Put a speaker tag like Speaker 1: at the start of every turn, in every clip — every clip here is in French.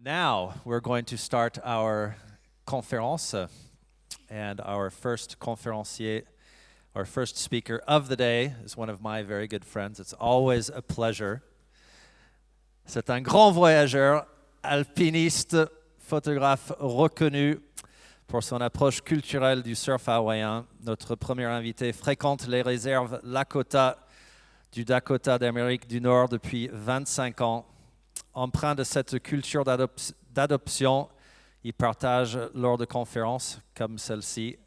Speaker 1: Now we're going to start our conférence, and our first conférencier, our first speaker of the day is one of my very good friends. It's always a pleasure. C'est un grand voyageur, alpiniste, photographe reconnu pour son approche culturelle du surf hawaïen. Notre premier invité fréquente les réserves Lakota du Dakota d'Amérique du Nord depuis 25 ans. Empreint de cette culture d'adoption, il partage lors de conférences comme celle-ci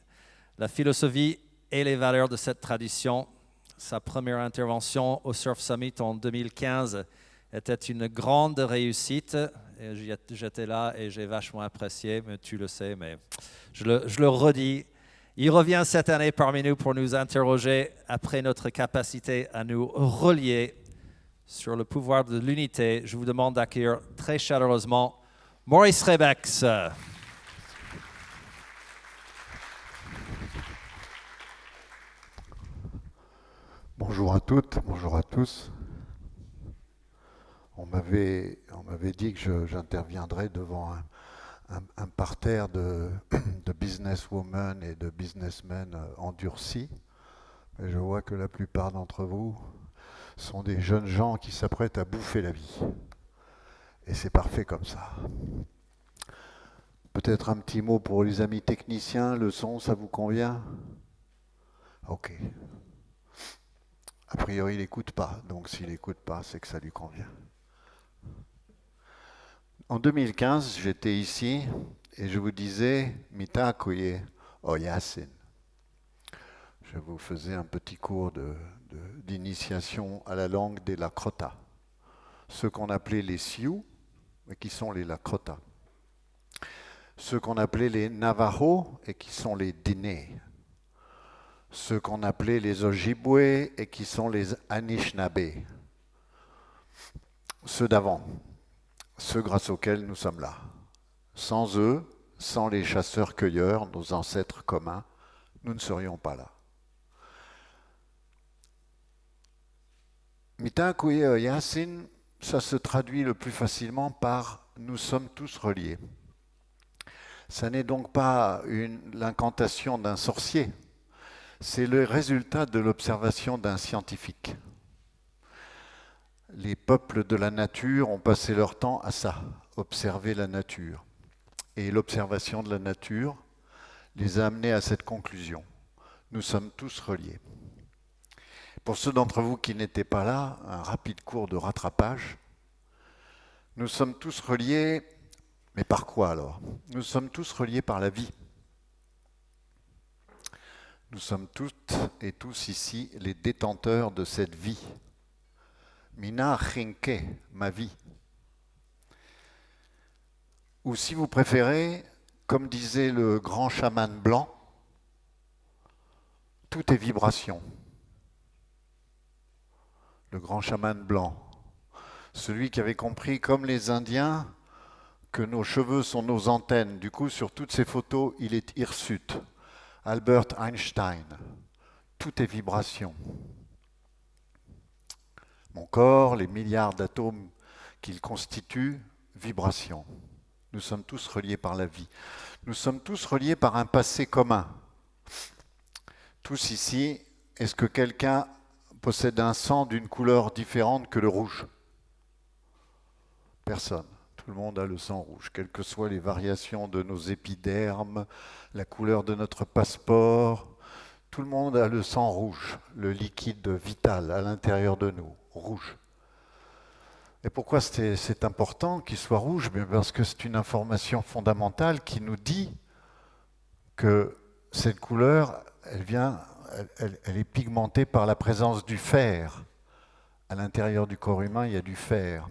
Speaker 1: la philosophie et les valeurs de cette tradition. Sa première intervention au Surf Summit en 2015 était une grande réussite. Et j'étais là et j'ai vachement apprécié, mais tu le sais, mais je le redis. Il revient cette année parmi nous pour nous interroger après notre capacité à nous relier sur le pouvoir de l'unité. Je vous demande d'accueillir très chaleureusement Maurice Rebex.
Speaker 2: Bonjour à toutes, bonjour à tous. On m'avait dit que j'interviendrais devant un parterre de businesswomen et de businessmen endurcis. Et je vois que la plupart d'entre vous sont des jeunes gens qui s'apprêtent à bouffer la vie. Et c'est parfait comme ça. Peut-être un petit mot pour les amis techniciens. Le son, ça vous convient ? Ok. A priori, il n'écoute pas. Donc s'il n'écoute pas, c'est que ça lui convient. En 2015, j'étais ici et je vous disais « Mitakuye Oyasin ». Je vous faisais un petit cours d'initiation à la langue des Lakota, ceux qu'on appelait les Sioux, et qui sont les Lakota, ceux qu'on appelait les Navajos, et qui sont les Diné, ceux qu'on appelait les Ojibwe, et qui sont les Anishinaabe, ceux d'avant, ceux grâce auxquels nous sommes là. Sans eux, sans les chasseurs-cueilleurs, nos ancêtres communs, nous ne serions pas là. Mitakuye Oyasin, ça se traduit le plus facilement par « nous sommes tous reliés ». Ça n'est donc pas l'incantation d'un sorcier, c'est le résultat de l'observation d'un scientifique. Les peuples de la nature ont passé leur temps à ça, observer la nature. Et l'observation de la nature les a amenés à cette conclusion. Nous sommes tous reliés. Pour ceux d'entre vous qui n'étaient pas là, un rapide cours de rattrapage. Nous sommes tous reliés, mais par quoi alors ? Nous sommes tous reliés par la vie. Nous sommes toutes et tous ici les détenteurs de cette vie. Mina Chinke, ma vie. Ou si vous préférez, comme disait le grand chaman blanc, tout est vibration. Le grand chaman blanc, celui qui avait compris, comme les Indiens, que nos cheveux sont nos antennes. Du coup, sur toutes ces photos, il est hirsute. Albert Einstein, tout est vibration. Mon corps, les milliards d'atomes qu'il constitue, vibration. Nous sommes tous reliés par la vie. Nous sommes tous reliés par un passé commun. Tous ici, est-ce que quelqu'un possède un sang d'une couleur différente que le rouge ? Personne. Tout le monde a le sang rouge, quelles que soient les variations de nos épidermes, la couleur de notre passeport. Tout le monde a le sang rouge, le liquide vital à l'intérieur de nous, rouge. Et pourquoi c'est important qu'il soit rouge ? Bien parce que c'est une information fondamentale qui nous dit que cette couleur, elle est pigmentée par la présence du fer. À l'intérieur du corps humain, il y a du fer.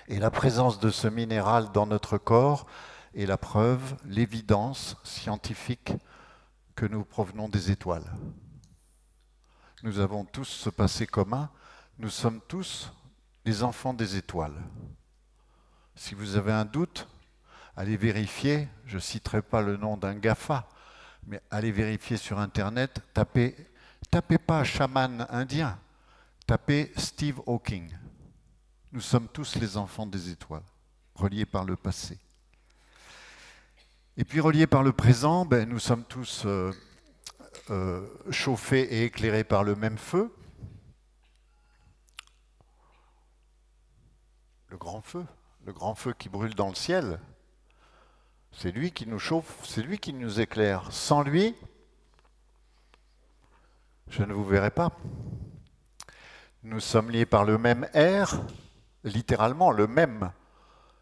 Speaker 2: Et la présence de ce minéral dans notre corps est la preuve, l'évidence scientifique que nous provenons des étoiles. Nous avons tous ce passé commun, nous sommes tous les enfants des étoiles. Si vous avez un doute, allez vérifier, je ne citerai pas le nom d'un GAFA, mais allez vérifier sur Internet, tapez pas chaman indien, tapez Steve Hawking. Nous sommes tous les enfants des étoiles. reliés par le passé. Et puis reliés par le présent, nous sommes tous chauffés et éclairés par le même feu, le grand feu qui brûle dans le ciel. C'est lui qui nous chauffe, c'est lui qui nous éclaire. Sans lui, je ne vous verrai pas. Nous sommes liés par le même air, littéralement le même.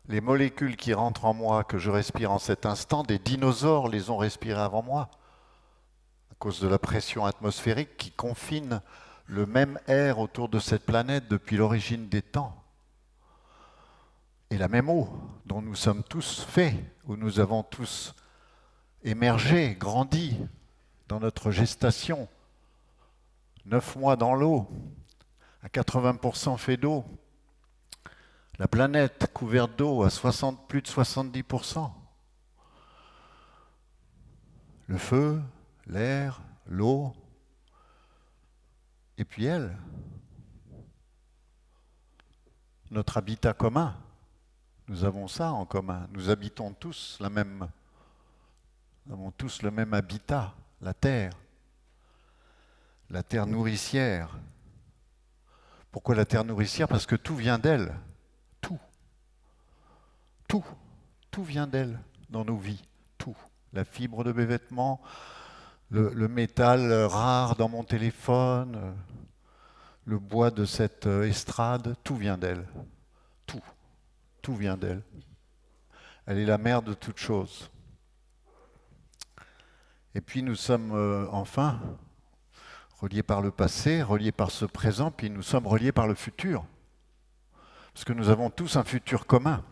Speaker 2: Les molécules qui rentrent en moi, que je respire en cet instant, des dinosaures les ont respirées avant moi, à cause de la pression atmosphérique qui confine le même air autour de cette planète depuis l'origine des temps. Et la même eau dont nous sommes tous faits, où nous avons tous émergé, grandi dans notre gestation, 9 mois dans l'eau, à 80% fait d'eau, la planète couverte d'eau à plus de 70%. Le feu, l'air, l'eau, et puis elle, notre habitat commun. Nous avons ça en commun. Nous habitons tous nous avons tous le même habitat, la terre nourricière. Pourquoi la terre nourricière? Parce que tout vient d'elle. Tout vient d'elle dans nos vies. Tout. La fibre de mes vêtements, le métal rare dans mon téléphone, le bois de cette estrade, tout vient d'elle. Tout vient d'elle. Elle est la mère de toutes choses. Et puis nous sommes enfin reliés par le passé, reliés par ce présent, puis nous sommes reliés par le futur. Parce que nous avons tous un futur commun.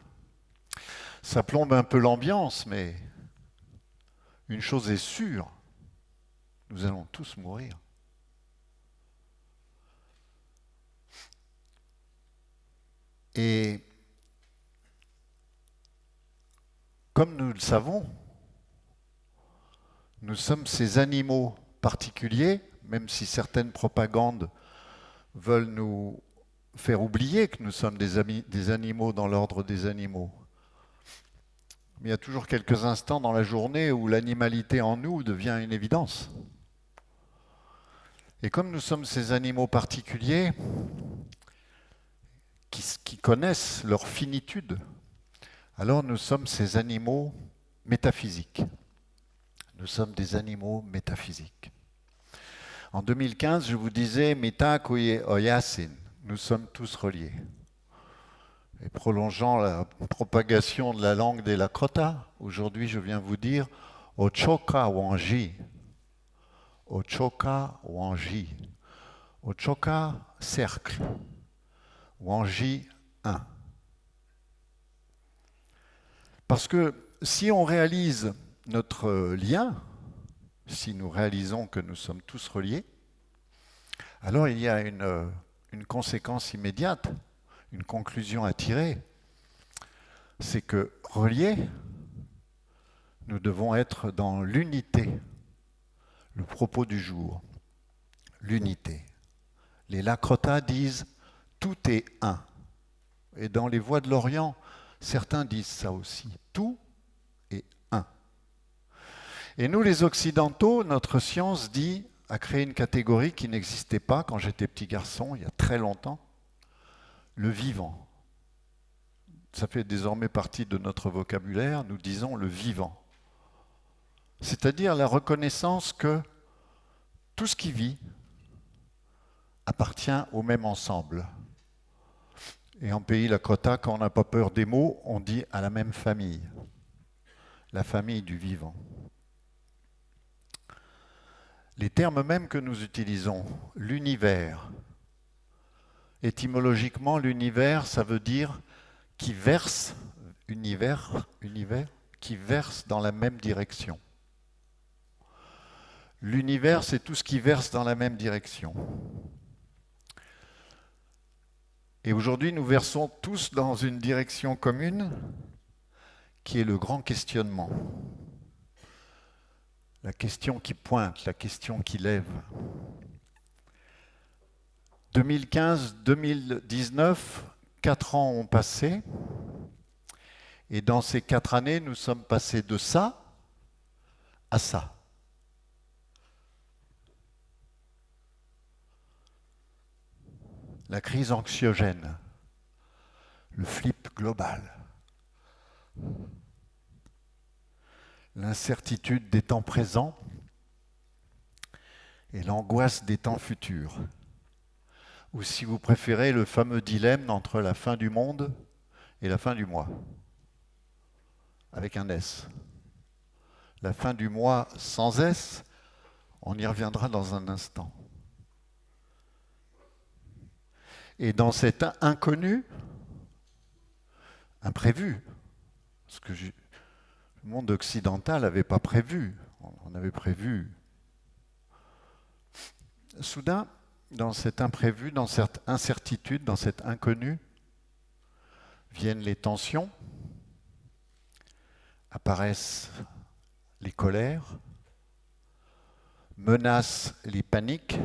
Speaker 2: Ça plombe un peu l'ambiance, mais une chose est sûre, nous allons tous mourir. Et comme nous le savons, nous sommes ces animaux particuliers, même si certaines propagandes veulent nous faire oublier que nous sommes des animaux dans l'ordre des animaux. Mais il y a toujours quelques instants dans la journée où l'animalité en nous devient une évidence. Et comme nous sommes ces animaux particuliers qui connaissent leur finitude, alors nous sommes ces animaux métaphysiques. Nous sommes des animaux métaphysiques. En 2015, je vous disais, Mita Kuye Oyasin, nous sommes tous reliés. Et prolongeant la propagation de la langue des Lakota, aujourd'hui je viens vous dire Ochoka Wanji. Ochoka Wanji. Ochoka, cercle. Wanji, un. Parce que si on réalise notre lien, si nous réalisons que nous sommes tous reliés, alors il y a une conséquence immédiate, une conclusion à tirer, c'est que reliés, nous devons être dans l'unité. Le propos du jour, l'unité. Les Lakota disent « tout est un ». Et dans les voix de l'Orient, certains disent ça aussi. Tout est un. Et nous, les Occidentaux, notre science a créé une catégorie qui n'existait pas quand j'étais petit garçon, il y a très longtemps, le vivant. Ça fait désormais partie de notre vocabulaire, nous disons le vivant. C'est-à-dire la reconnaissance que tout ce qui vit appartient au même ensemble. Et en pays Lakota, quand on n'a pas peur des mots, on dit à la même famille, la famille du vivant. Les termes mêmes que nous utilisons, l'univers, étymologiquement, l'univers, ça veut dire qui verse, univers, qui verse dans la même direction. L'univers, c'est tout ce qui verse dans la même direction. Et aujourd'hui, nous versons tous dans une direction commune, qui est le grand questionnement. La question qui pointe, la question qui lève. 2015-2019, 4 ans ont passé, Et dans ces 4 années, nous sommes passés de ça à ça. La crise anxiogène, le flip global, l'incertitude des temps présents et l'angoisse des temps futurs. Ou si vous préférez, le fameux dilemme entre la fin du monde et la fin du mois, avec un S. La fin du mois sans S, on y reviendra dans un instant. Et dans cet inconnu, imprévu, parce que le monde occidental n'avait pas prévu, on avait prévu. Soudain, dans cet imprévu, dans cette incertitude, dans cet inconnu, viennent les tensions, apparaissent les colères, menacent les paniques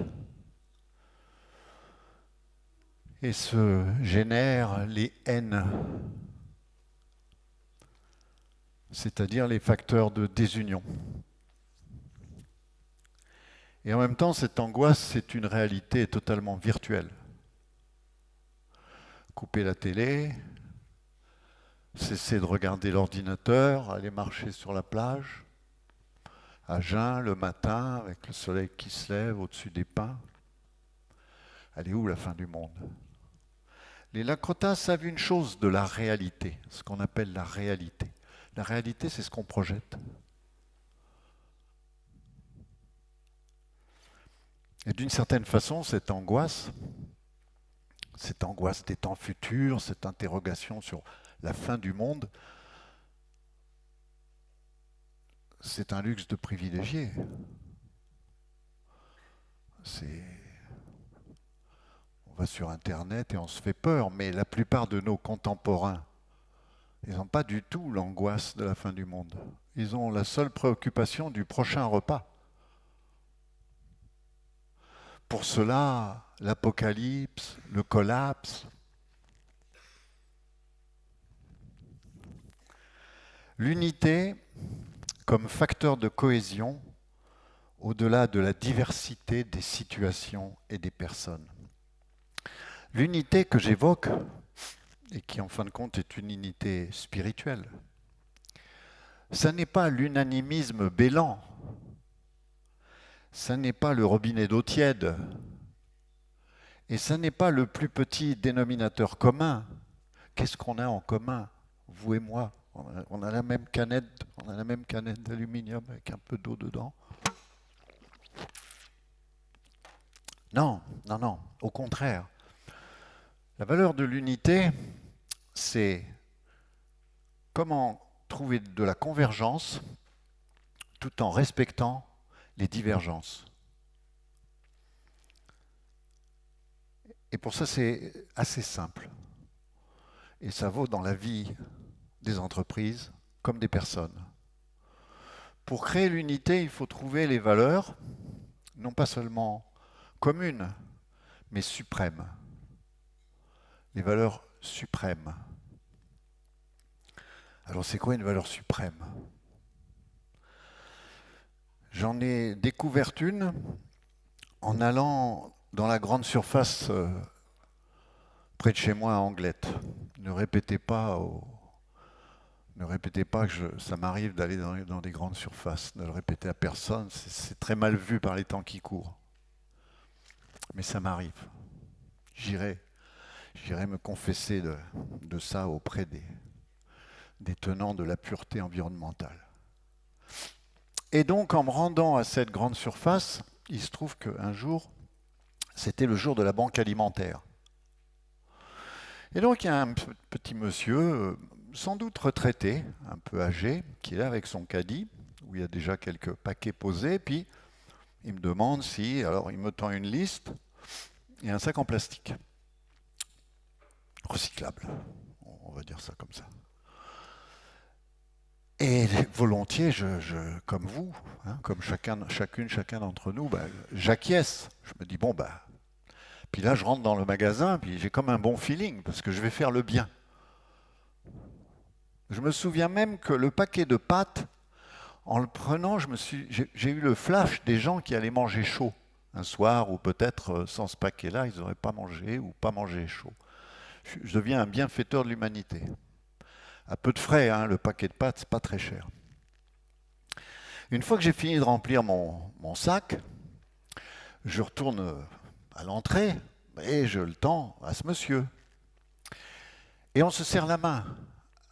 Speaker 2: et se génèrent les haines, c'est-à-dire les facteurs de désunion. Et en même temps, cette angoisse, c'est une réalité totalement virtuelle. Couper la télé, cesser de regarder l'ordinateur, aller marcher sur la plage, à jeun le matin, avec le soleil qui se lève au-dessus des pins. Elle est où la fin du monde? Les Lakota savent une chose de la réalité, ce qu'on appelle la réalité. La réalité, c'est ce qu'on projette. Et d'une certaine façon, cette angoisse des temps futurs, cette interrogation sur la fin du monde, c'est un luxe de privilégié. On va sur Internet et on se fait peur, mais la plupart de nos contemporains, ils n'ont pas du tout l'angoisse de la fin du monde. Ils ont la seule préoccupation du prochain repas. Pour cela, l'apocalypse, le collapse. L'unité comme facteur de cohésion au-delà de la diversité des situations et des personnes. L'unité que j'évoque, et qui en fin de compte est une unité spirituelle, ça n'est pas l'unanimisme bélant, ça n'est pas le robinet d'eau tiède, et ça n'est pas le plus petit dénominateur commun. Qu'est-ce qu'on a en commun, vous et moi? On a la même canette, d'aluminium avec un peu d'eau dedans. Non, au contraire. La valeur de l'unité, c'est comment trouver de la convergence tout en respectant les divergences. Et pour ça, c'est assez simple. Et ça vaut dans la vie des entreprises comme des personnes. Pour créer l'unité, il faut trouver les valeurs, non pas seulement communes, mais suprêmes. Les valeurs suprêmes. Alors c'est quoi une valeur suprême? J'en ai découvert une en allant dans la grande surface près de chez moi à Anglette. Ne répétez pas que ça m'arrive d'aller dans des grandes surfaces. Ne le répétez à personne, c'est très mal vu par les temps qui courent. Mais ça m'arrive. J'irai me confesser de ça auprès des tenants de la pureté environnementale. Et donc, en me rendant à cette grande surface, il se trouve qu'un jour, c'était le jour de la banque alimentaire. Et donc, il y a un petit monsieur, sans doute retraité, un peu âgé, qui est là avec son caddie, où il y a déjà quelques paquets posés, puis il me demande si... Alors, il me tend une liste et un sac en plastique. Recyclable, on va dire ça comme ça. Et volontiers, comme vous, comme chacun d'entre nous, j'acquiesce. Je me dis, puis là je rentre dans le magasin, puis j'ai comme un bon feeling, parce que je vais faire le bien. Je me souviens même que le paquet de pâtes, en le prenant, j'ai eu le flash des gens qui allaient manger chaud un soir, ou peut-être sans ce paquet-là, ils n'auraient pas mangé ou pas mangé chaud. Je deviens un bienfaiteur de l'humanité. À peu de frais, hein, le paquet de pâtes, c'est pas très cher. Une fois que j'ai fini de remplir mon sac, je retourne à l'entrée et je le tends à ce monsieur. Et on se serre la main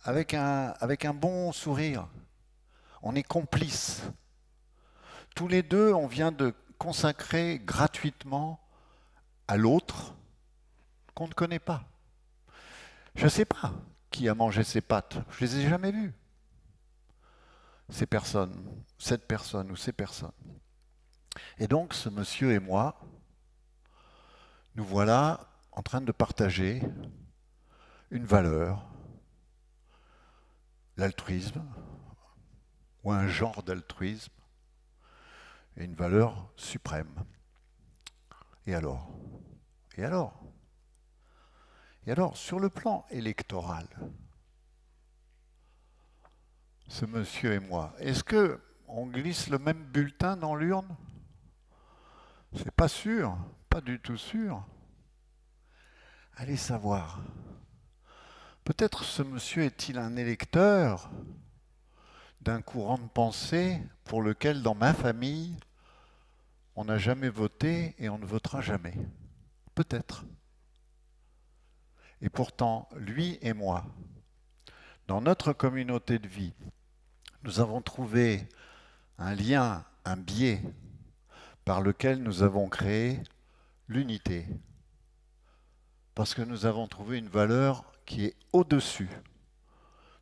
Speaker 2: avec un bon sourire. On est complices. Tous les deux, on vient de consacrer gratuitement à l'autre qu'on ne connaît pas. Je ne sais pas qui a mangé ces pâtes. Je ne les ai jamais vues. Ces personnes, cette personne ou ces personnes. Et donc, ce monsieur et moi, nous voilà en train de partager une valeur, l'altruisme, ou un genre d'altruisme, et une valeur suprême. Et alors? Et alors? Et alors, sur le plan électoral, ce monsieur et moi, est-ce que on glisse le même bulletin dans l'urne? C'est pas sûr, pas du tout sûr. Allez savoir. Peut-être ce monsieur est-il un électeur d'un courant de pensée pour lequel, dans ma famille, on n'a jamais voté et on ne votera jamais. Peut-être. Et pourtant, lui et moi, dans notre communauté de vie, nous avons trouvé un lien, un biais par lequel nous avons créé l'unité. Parce que nous avons trouvé une valeur qui est au-dessus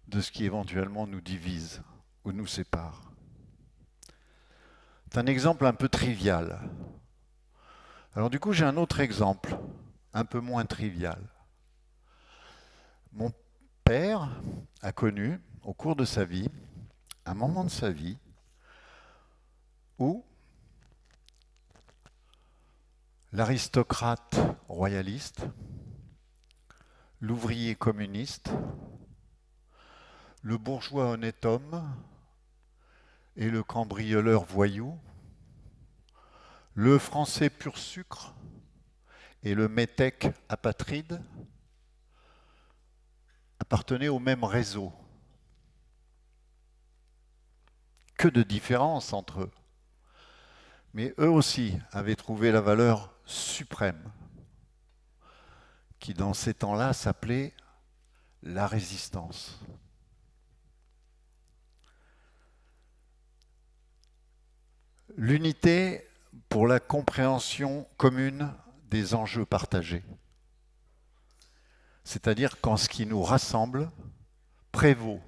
Speaker 2: de ce qui éventuellement nous divise ou nous sépare. C'est un exemple un peu trivial. Alors du coup, j'ai un autre exemple, un peu moins trivial. Mon père a connu, au cours de sa vie, un moment de sa vie où l'aristocrate royaliste, l'ouvrier communiste, le bourgeois honnête homme et le cambrioleur voyou, le français pur sucre et le métèque apatride appartenaient au même réseau. Que de différence entre eux. Mais eux aussi avaient trouvé la valeur suprême, qui dans ces temps-là s'appelait la résistance. L'unité pour la compréhension commune des enjeux partagés. C'est-à-dire quand ce qui nous rassemble prévaut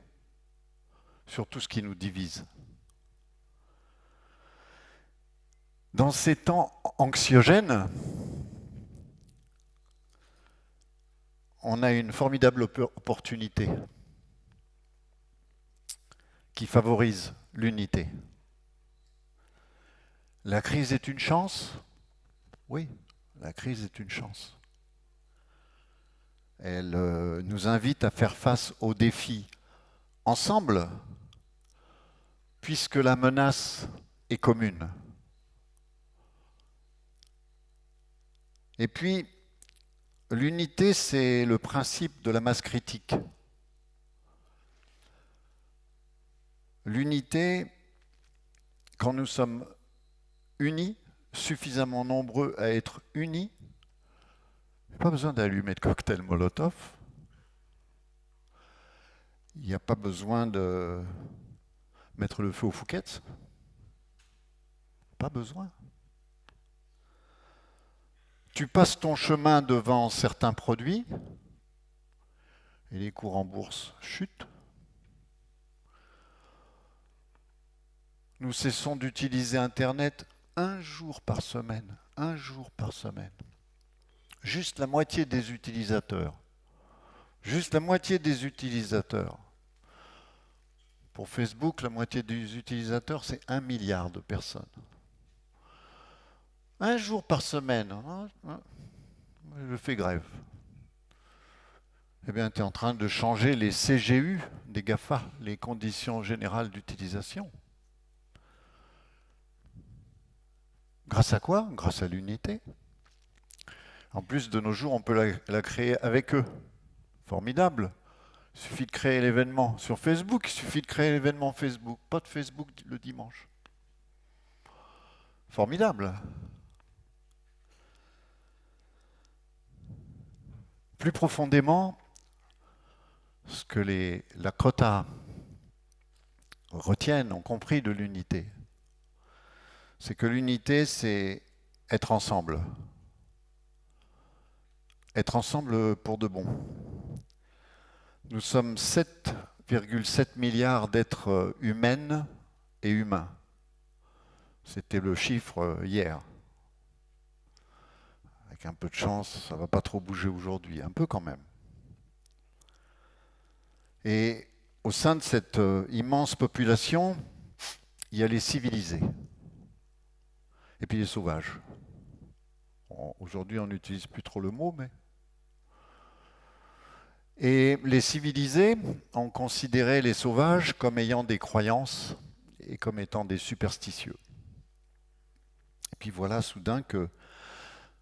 Speaker 2: sur tout ce qui nous divise. Dans ces temps anxiogènes, on a une formidable opportunité qui favorise l'unité. La crise est une chance? Oui, la crise est une chance. Elle nous invite à faire face aux défis ensemble, puisque la menace est commune. Et puis, l'unité, c'est le principe de la masse critique. L'unité, quand nous sommes unis, suffisamment nombreux à être unis, pas besoin d'allumer de cocktail Molotov. Il n'y a pas besoin de mettre le feu aux Fouquettes. Pas besoin. Tu passes ton chemin devant certains produits et les cours en bourse chutent. Nous cessons d'utiliser Internet un jour par semaine. Un jour par semaine. Juste la moitié des utilisateurs. Juste la moitié des utilisateurs. Pour Facebook, la moitié des utilisateurs, c'est 1 milliard de personnes. Un jour par semaine, je fais grève. Eh bien, tu es en train de changer les CGU des GAFA, les conditions générales d'utilisation. Grâce à quoi? Grâce à l'unité. En plus, de nos jours, on peut la créer avec eux. Formidable. Il suffit de créer l'événement sur Facebook, il suffit de créer l'événement Facebook. Pas de Facebook le dimanche. Formidable. Plus profondément, ce que les Lakota retiennent, ont compris de l'unité, c'est que l'unité, c'est être ensemble. Être ensemble pour de bon. Nous sommes 7,7 milliards d'êtres humaines et humains. C'était le chiffre hier. Avec un peu de chance, ça ne va pas trop bouger aujourd'hui, un peu quand même. Et au sein de cette immense population, il y a les civilisés et puis les sauvages. Aujourd'hui, on n'utilise plus trop le mot, mais... Et les civilisés ont considéré les sauvages comme ayant des croyances et comme étant des superstitieux. Et puis voilà soudain que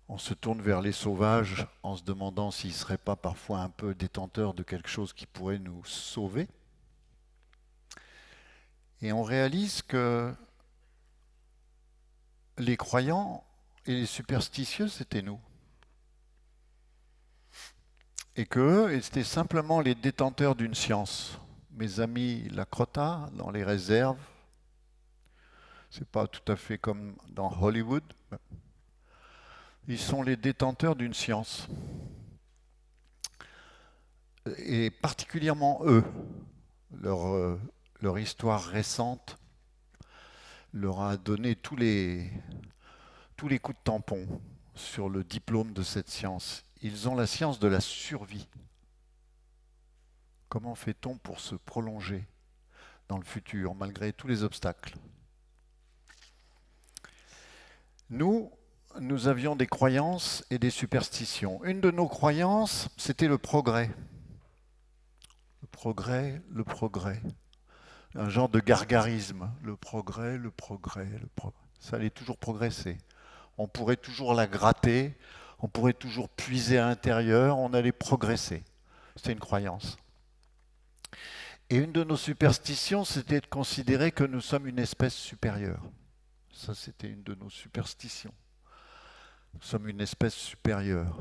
Speaker 2: on se tourne vers les sauvages en se demandant s'ils ne seraient pas parfois un peu détenteurs de quelque chose qui pourrait nous sauver. Et on réalise que les croyants et les superstitieux, c'était nous. Et qu'eux étaient simplement les détenteurs d'une science. Mes amis Lakota, dans les réserves, c'est pas tout à fait comme dans Hollywood, ils sont les détenteurs d'une science. Et particulièrement eux, leur histoire récente leur a donné tous les coups de tampon sur le diplôme de cette science. Ils ont la science de la survie. Comment fait-on pour se prolonger dans le futur, malgré tous les obstacles? Nous avions des croyances et des superstitions. Une de nos croyances, c'était le progrès. Le progrès, le progrès. Un genre de gargarisme. Le progrès, le progrès, le progrès. Ça allait toujours progresser. On pourrait toujours la gratter, on pourrait toujours puiser à l'intérieur, on allait progresser. C'était une croyance. Et une de nos superstitions, c'était de considérer que nous sommes une espèce supérieure. Ça, c'était une de nos superstitions. Nous sommes une espèce supérieure.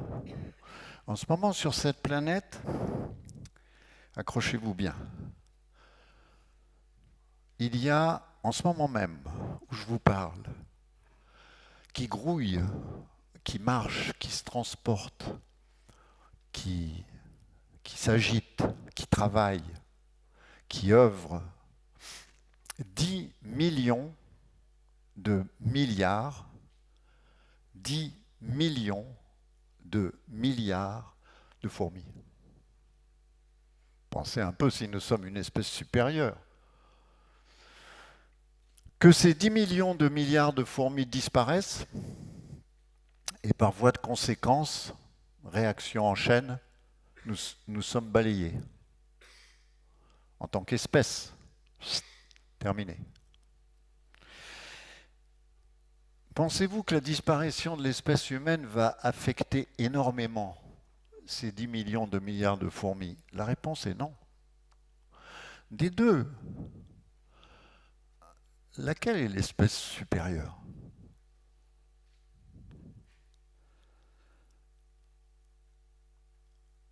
Speaker 2: En ce moment, sur cette planète, accrochez-vous bien, il y a, en ce moment même, où je vous parle, qui grouille, qui marche, qui se transporte, qui s'agite, qui travaille, qui œuvre 10 millions de milliards, 10 millions de milliards de fourmis. Pensez un peu si nous sommes une espèce supérieure. Que ces 10 millions de milliards de fourmis disparaissent, et par voie de conséquence, réaction en chaîne, nous sommes balayés. En tant qu'espèce, terminé. Pensez-vous que la disparition de l'espèce humaine va affecter énormément ces 10 millions de milliards de fourmis? La réponse est non. Des deux, laquelle est l'espèce supérieure?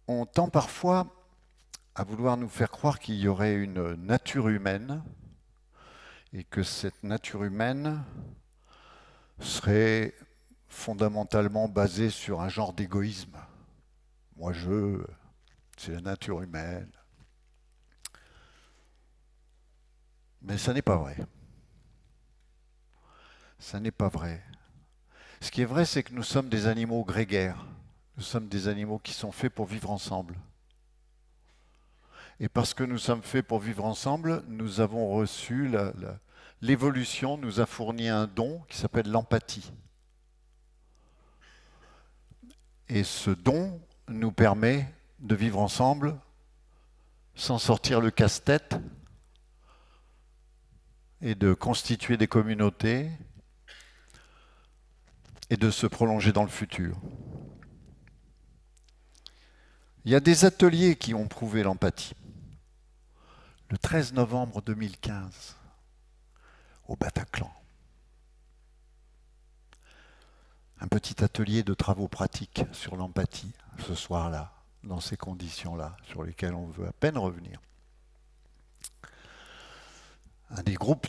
Speaker 2: On tend parfois à vouloir nous faire croire qu'il y aurait une nature humaine et que cette nature humaine serait fondamentalement basée sur un genre d'égoïsme. Moi, c'est la nature humaine. Mais ça n'est pas vrai. Ça n'est pas vrai. Ce qui est vrai, c'est que nous sommes des animaux grégaires. Nous sommes des animaux qui sont faits pour vivre ensemble. Et parce que nous sommes faits pour vivre ensemble, nous avons reçu, l'évolution nous a fourni un don qui s'appelle l'empathie. Et ce don nous permet de vivre ensemble sans sortir le casse-tête et de constituer des communautés et de se prolonger dans le futur. Il y a des ateliers qui ont prouvé l'empathie. Le 13 novembre 2015, au Bataclan. Un petit atelier de travaux pratiques sur l'empathie, ce soir-là, dans ces conditions-là, sur lesquelles on veut à peine revenir. Un des groupes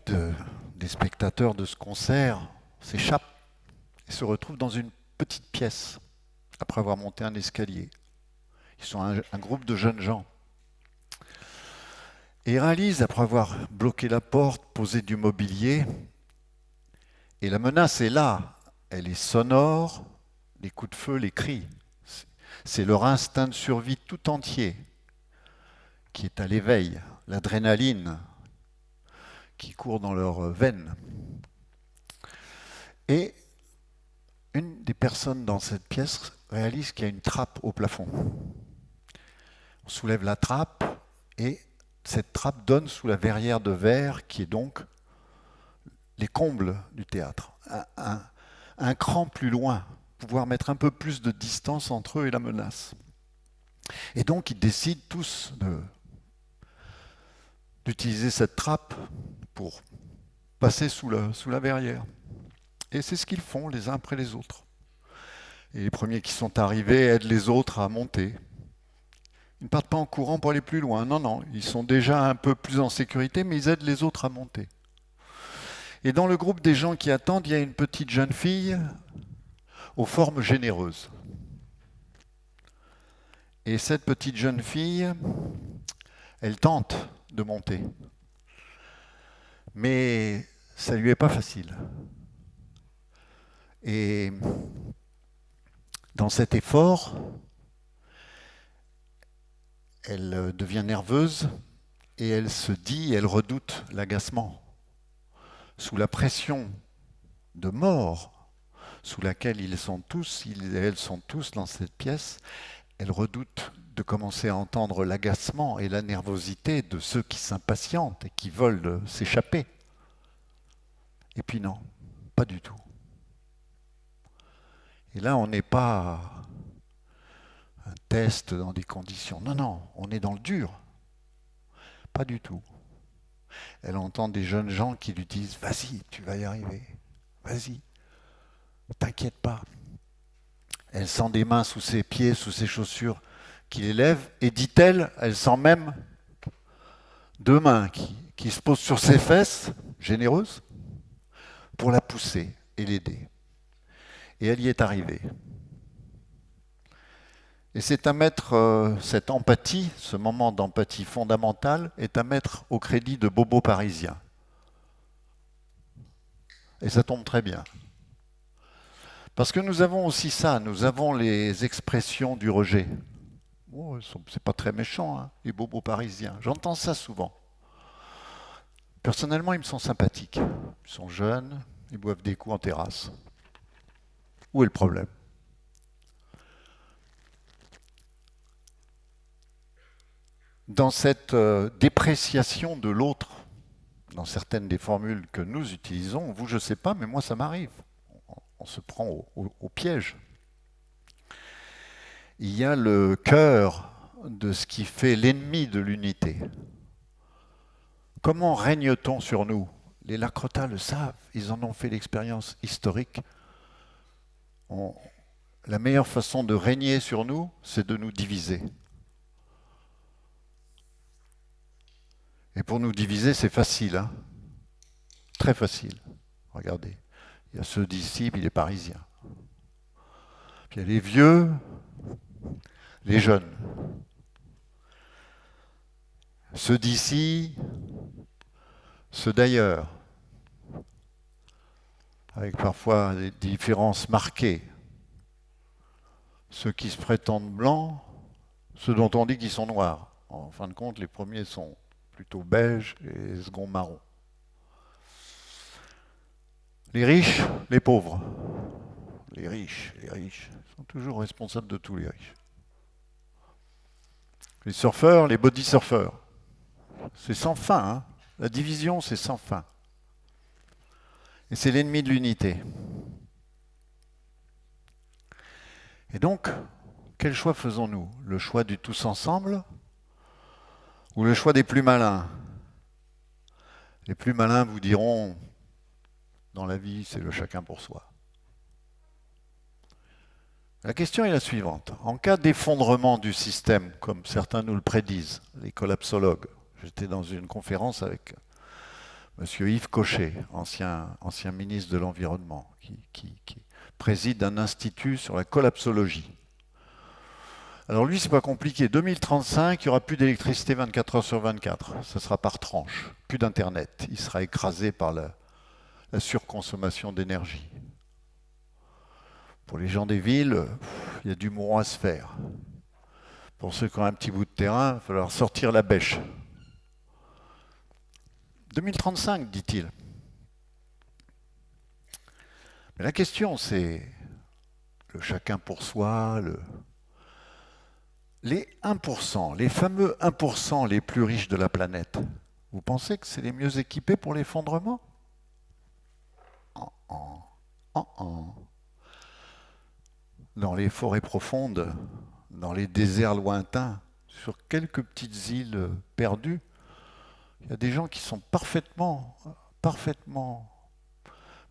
Speaker 2: des spectateurs de ce concert s'échappe et se retrouve dans une petite pièce, après avoir monté un escalier. Ils sont un groupe de jeunes gens. Et ils réalisent, après avoir bloqué la porte, posé du mobilier, et la menace est là, elle est sonore, les coups de feu, les cris. C'est leur instinct de survie tout entier qui est à l'éveil, l'adrénaline qui court dans leurs veines. Et une des personnes dans cette pièce réalise qu'il y a une trappe au plafond. On soulève la trappe et cette trappe donne sous la verrière de verre qui est donc les combles du théâtre. Un cran plus loin, pouvoir mettre un peu plus de distance entre eux et la menace. Et donc ils décident tous d'utiliser cette trappe pour passer sous la verrière. Et c'est ce qu'ils font les uns après les autres. Et les premiers qui sont arrivés aident les autres à monter. Ils ne partent pas en courant pour aller plus loin. Non, non, ils sont déjà un peu plus en sécurité, mais ils aident les autres à monter. Et dans le groupe des gens qui attendent, il y a une petite jeune fille aux formes généreuses. Et cette petite jeune fille, elle tente de monter. Mais ça ne lui est pas facile. Et dans cet effort, elle devient nerveuse et elle se dit, elle redoute l'agacement. Sous la pression de mort sous laquelle ils et elles sont tous dans cette pièce, elle redoute de commencer à entendre l'agacement et la nervosité de ceux qui s'impatientent et qui veulent s'échapper. Et puis non, pas du tout. Et là, on n'est pas un test dans des conditions. Non, non, on est dans le dur. Pas du tout. Elle entend des jeunes gens qui lui disent « Vas-y, tu vas y arriver. Vas-y, t'inquiète pas. » Elle sent des mains sous ses pieds, sous ses chaussures qui l'élèvent. Et dit-elle, elle sent même deux mains qui se posent sur ses fesses, généreuses, pour la pousser et l'aider. Et elle y est arrivée. Et c'est à mettre cette empathie, ce moment d'empathie fondamentale, est à mettre au crédit de Bobo parisien. Et ça tombe très bien. Parce que nous avons aussi ça, nous avons les expressions du rejet. Oh, c'est pas très méchant, hein, les bobos parisiens. J'entends ça souvent. Personnellement, ils me sont sympathiques. Ils sont jeunes, ils boivent des coups en terrasse. Où est le problème ? Dans cette dépréciation de l'autre, dans certaines des formules que nous utilisons, vous, je ne sais pas, mais moi, ça m'arrive. On se prend au piège. Il y a le cœur de ce qui fait l'ennemi de l'unité. Comment règne-t-on sur nous ? Les Lacrotas le savent, ils en ont fait l'expérience historique. La meilleure façon de régner sur nous, c'est de nous diviser. Et pour nous diviser, c'est facile, hein ? Très facile. Regardez, il y a ceux d'ici, puis les Parisiens. Puis il y a les vieux, les jeunes. Ceux d'ici, ceux d'ailleurs, avec parfois des différences marquées. Ceux qui se prétendent blancs, ceux dont on dit qu'ils sont noirs. En fin de compte, les premiers sont plutôt beige et les seconds marron. Les riches, les pauvres. Les riches sont toujours responsables de tous les riches. Les surfeurs, les body surfeurs. C'est sans fin, hein. La division, c'est sans fin. Et c'est l'ennemi de l'unité. Et donc, quel choix faisons-nous? Le choix du tous ensemble ou le choix des plus malins? Les plus malins vous diront, dans la vie, c'est le chacun pour soi. La question est la suivante. En cas d'effondrement du système, comme certains nous le prédisent, les collapsologues, j'étais dans une conférence avec M. Yves Cochet, ancien ministre de l'Environnement, qui préside un institut sur la collapsologie. Alors lui, c'est pas compliqué. 2035, il n'y aura plus d'électricité 24 heures sur 24. Ça sera par tranche. Plus d'Internet. Il sera écrasé par la surconsommation d'énergie. Pour les gens des villes, il y a du mouron à se faire. Pour ceux qui ont un petit bout de terrain, il va falloir sortir la bêche. 2035, dit-il. Mais la question, c'est le chacun pour soi, les 1%, les fameux 1% les plus riches de la planète. Vous pensez que c'est les mieux équipés pour l'effondrement? Dans les forêts profondes, dans les déserts lointains, sur quelques petites îles perdues, il y a des gens qui sont parfaitement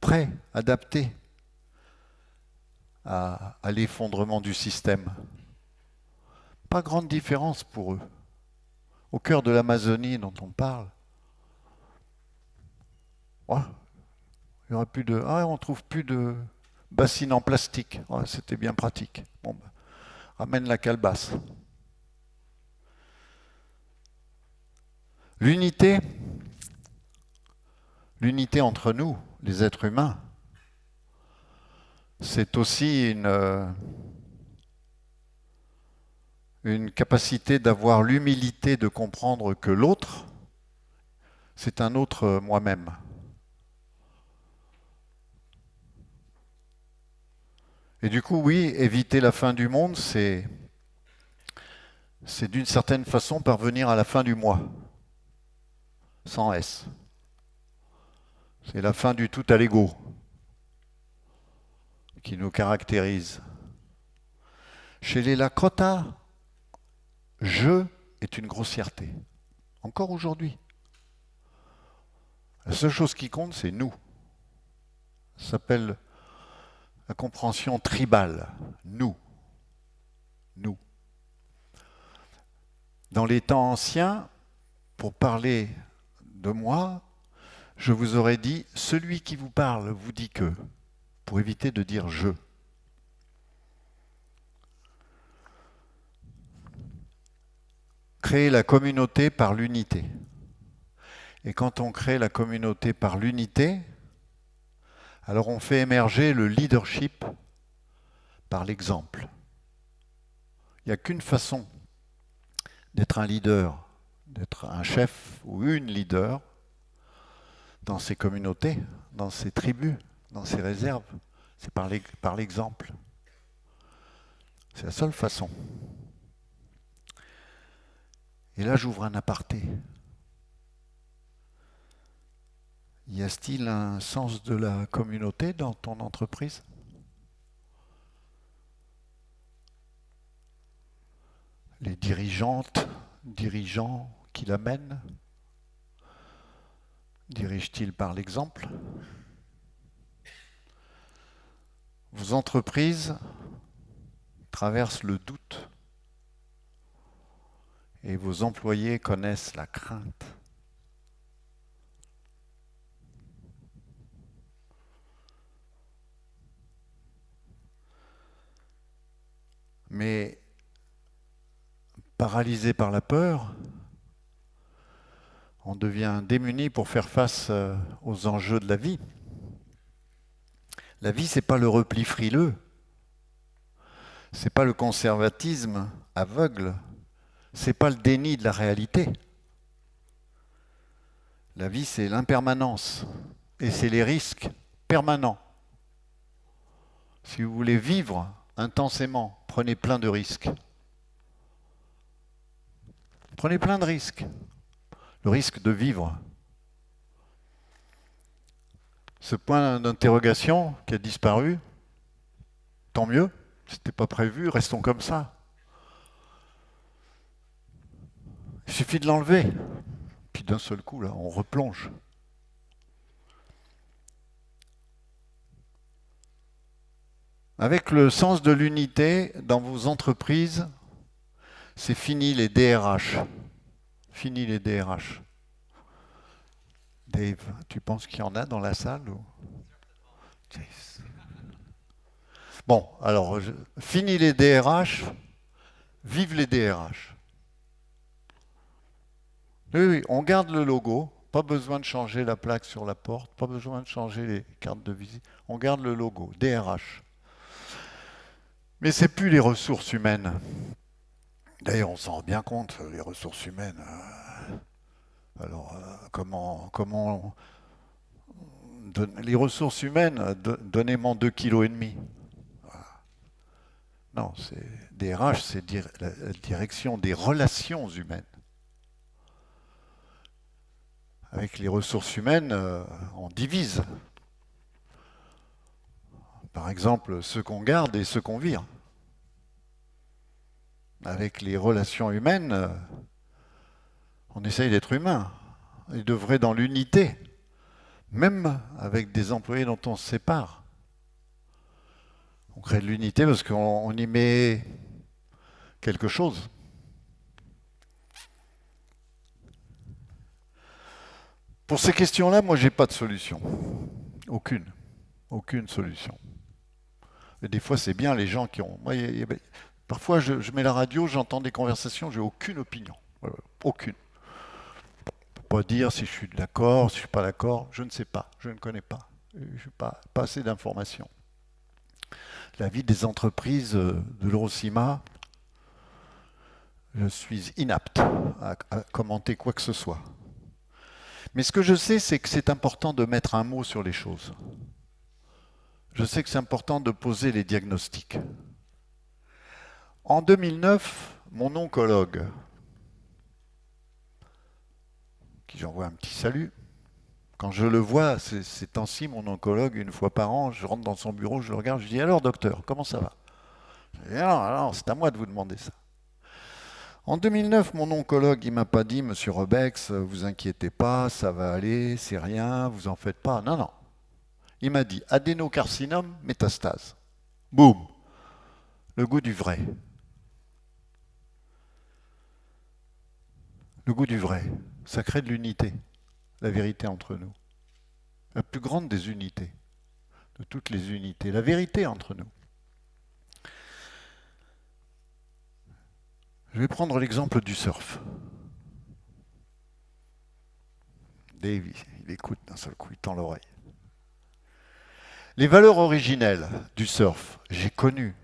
Speaker 2: prêts, adaptés à l'effondrement du système. Pas grande différence pour eux. Au cœur de l'Amazonie dont on parle, il y aura plus de, on trouve plus de bassines en plastique. C'était bien pratique. Bon, ramène la calebasse. L'unité entre nous, les êtres humains, c'est aussi une capacité d'avoir l'humilité de comprendre que l'autre, c'est un autre moi-même. Et du coup, oui, éviter la fin du monde, c'est d'une certaine façon parvenir à la fin du moi, sans S. C'est la fin du tout à l'ego qui nous caractérise. Chez les Lakota, je est une grossièreté. Encore aujourd'hui. La seule chose qui compte, c'est nous. Ça s'appelle la compréhension tribale. Nous. Nous. Dans les temps anciens, pour parler de moi, je vous aurais dit, celui qui vous parle vous dit que, pour éviter de dire je. Créer la communauté par l'unité. Et quand on crée la communauté par l'unité, alors on fait émerger le leadership par l'exemple. Il n'y a qu'une façon d'être un leader, d'être un chef ou une leader dans ces communautés, dans ces tribus, dans ces réserves. C'est par l'exemple. C'est la seule façon. Et là, j'ouvre un aparté. Y a-t-il un sens de la communauté dans ton entreprise? Les dirigeantes, dirigeants qui l'amènent, dirigent-ils par l'exemple? Vos entreprises traversent le doute et vos employés connaissent la crainte. Mais paralysé par la peur, on devient démuni pour faire face aux enjeux de la vie. La vie, ce n'est pas le repli frileux, ce n'est pas le conservatisme aveugle, ce n'est pas le déni de la réalité. La vie, c'est l'impermanence et c'est les risques permanents. Si vous voulez vivre intensément, prenez plein de risques. Prenez plein de risques. Le risque de vivre. Ce point d'interrogation qui a disparu, tant mieux, c'était pas prévu, restons comme ça. Il suffit de l'enlever, puis d'un seul coup, là, on replonge. Avec le sens de l'unité dans vos entreprises, c'est fini les DRH. Fini les DRH. Dave, tu penses qu'il y en a dans la salle ou... Bon, alors, fini les DRH, vive les DRH. Oui, oui, on garde le logo, pas besoin de changer la plaque sur la porte, pas besoin de changer les cartes de visite, on garde le logo, DRH. Mais c'est plus les ressources humaines. D'ailleurs, on s'en rend bien compte, les ressources humaines. Alors, comment les ressources humaines, donnez-moi 2,5 kg. Non, c'est DRH, c'est la direction des relations humaines. Avec les ressources humaines, on divise. Par exemple, ceux qu'on garde et ceux qu'on vire. Avec les relations humaines, on essaye d'être humain. Et d'œuvrer dans l'unité, même avec des employés dont on se sépare. On crée de l'unité parce qu'on y met quelque chose. Pour ces questions-là, moi, j'ai pas de solution. Aucune. Aucune solution. Et des fois, c'est bien les gens qui ont... Moi, parfois, je mets la radio, j'entends des conversations, j'ai aucune opinion. Aucune. Je ne peux pas dire si je suis d'accord, si je ne suis pas d'accord. Je ne sais pas. Je ne connais pas. Je n'ai pas assez d'informations. La vie des entreprises de l'Eurocima, je suis inapte à commenter quoi que ce soit. Mais ce que je sais, c'est que c'est important de mettre un mot sur les choses. Je sais que c'est important de poser les diagnostics. En 2009, mon oncologue, qui j'envoie un petit salut, quand je le vois, ces temps-ci, mon oncologue, une fois par an, je rentre dans son bureau, je le regarde, je dis « Alors docteur, comment ça va ?» Je dis « Alors, c'est à moi de vous demander ça. » En 2009, mon oncologue, il m'a pas dit « Monsieur Rebex, vous inquiétez pas, ça va aller, c'est rien, vous en faites pas. » Non, non. Il m'a dit « Adénocarcinome, métastase. » Boum. Le goût du vrai. Le goût du vrai. Ça crée de l'unité, la vérité entre nous. La plus grande des unités, de toutes les unités, la vérité entre nous. Je vais prendre l'exemple du surf. Dave, il écoute d'un seul coup, il tend l'oreille. Les valeurs originelles du surf, j'ai connu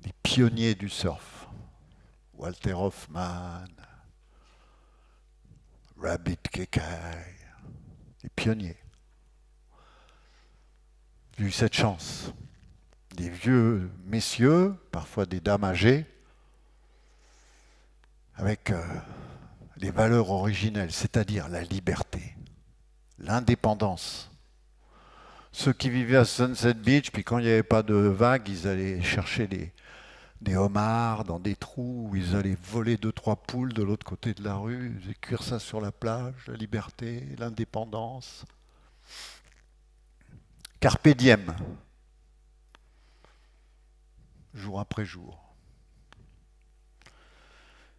Speaker 2: les pionniers du surf. Walter Hoffman, Rabbit Kekai, les pionniers. J'ai eu cette chance. Des vieux messieurs, parfois des dames âgées, avec les valeurs originelles, c'est-à-dire la liberté, l'indépendance. Ceux qui vivaient à Sunset Beach, puis quand il n'y avait pas de vagues, ils allaient chercher des homards dans des trous, où ils allaient voler 2-3 poules de l'autre côté de la rue, ils allaient cuire ça sur la plage, la liberté, l'indépendance. Carpe diem, jour après jour.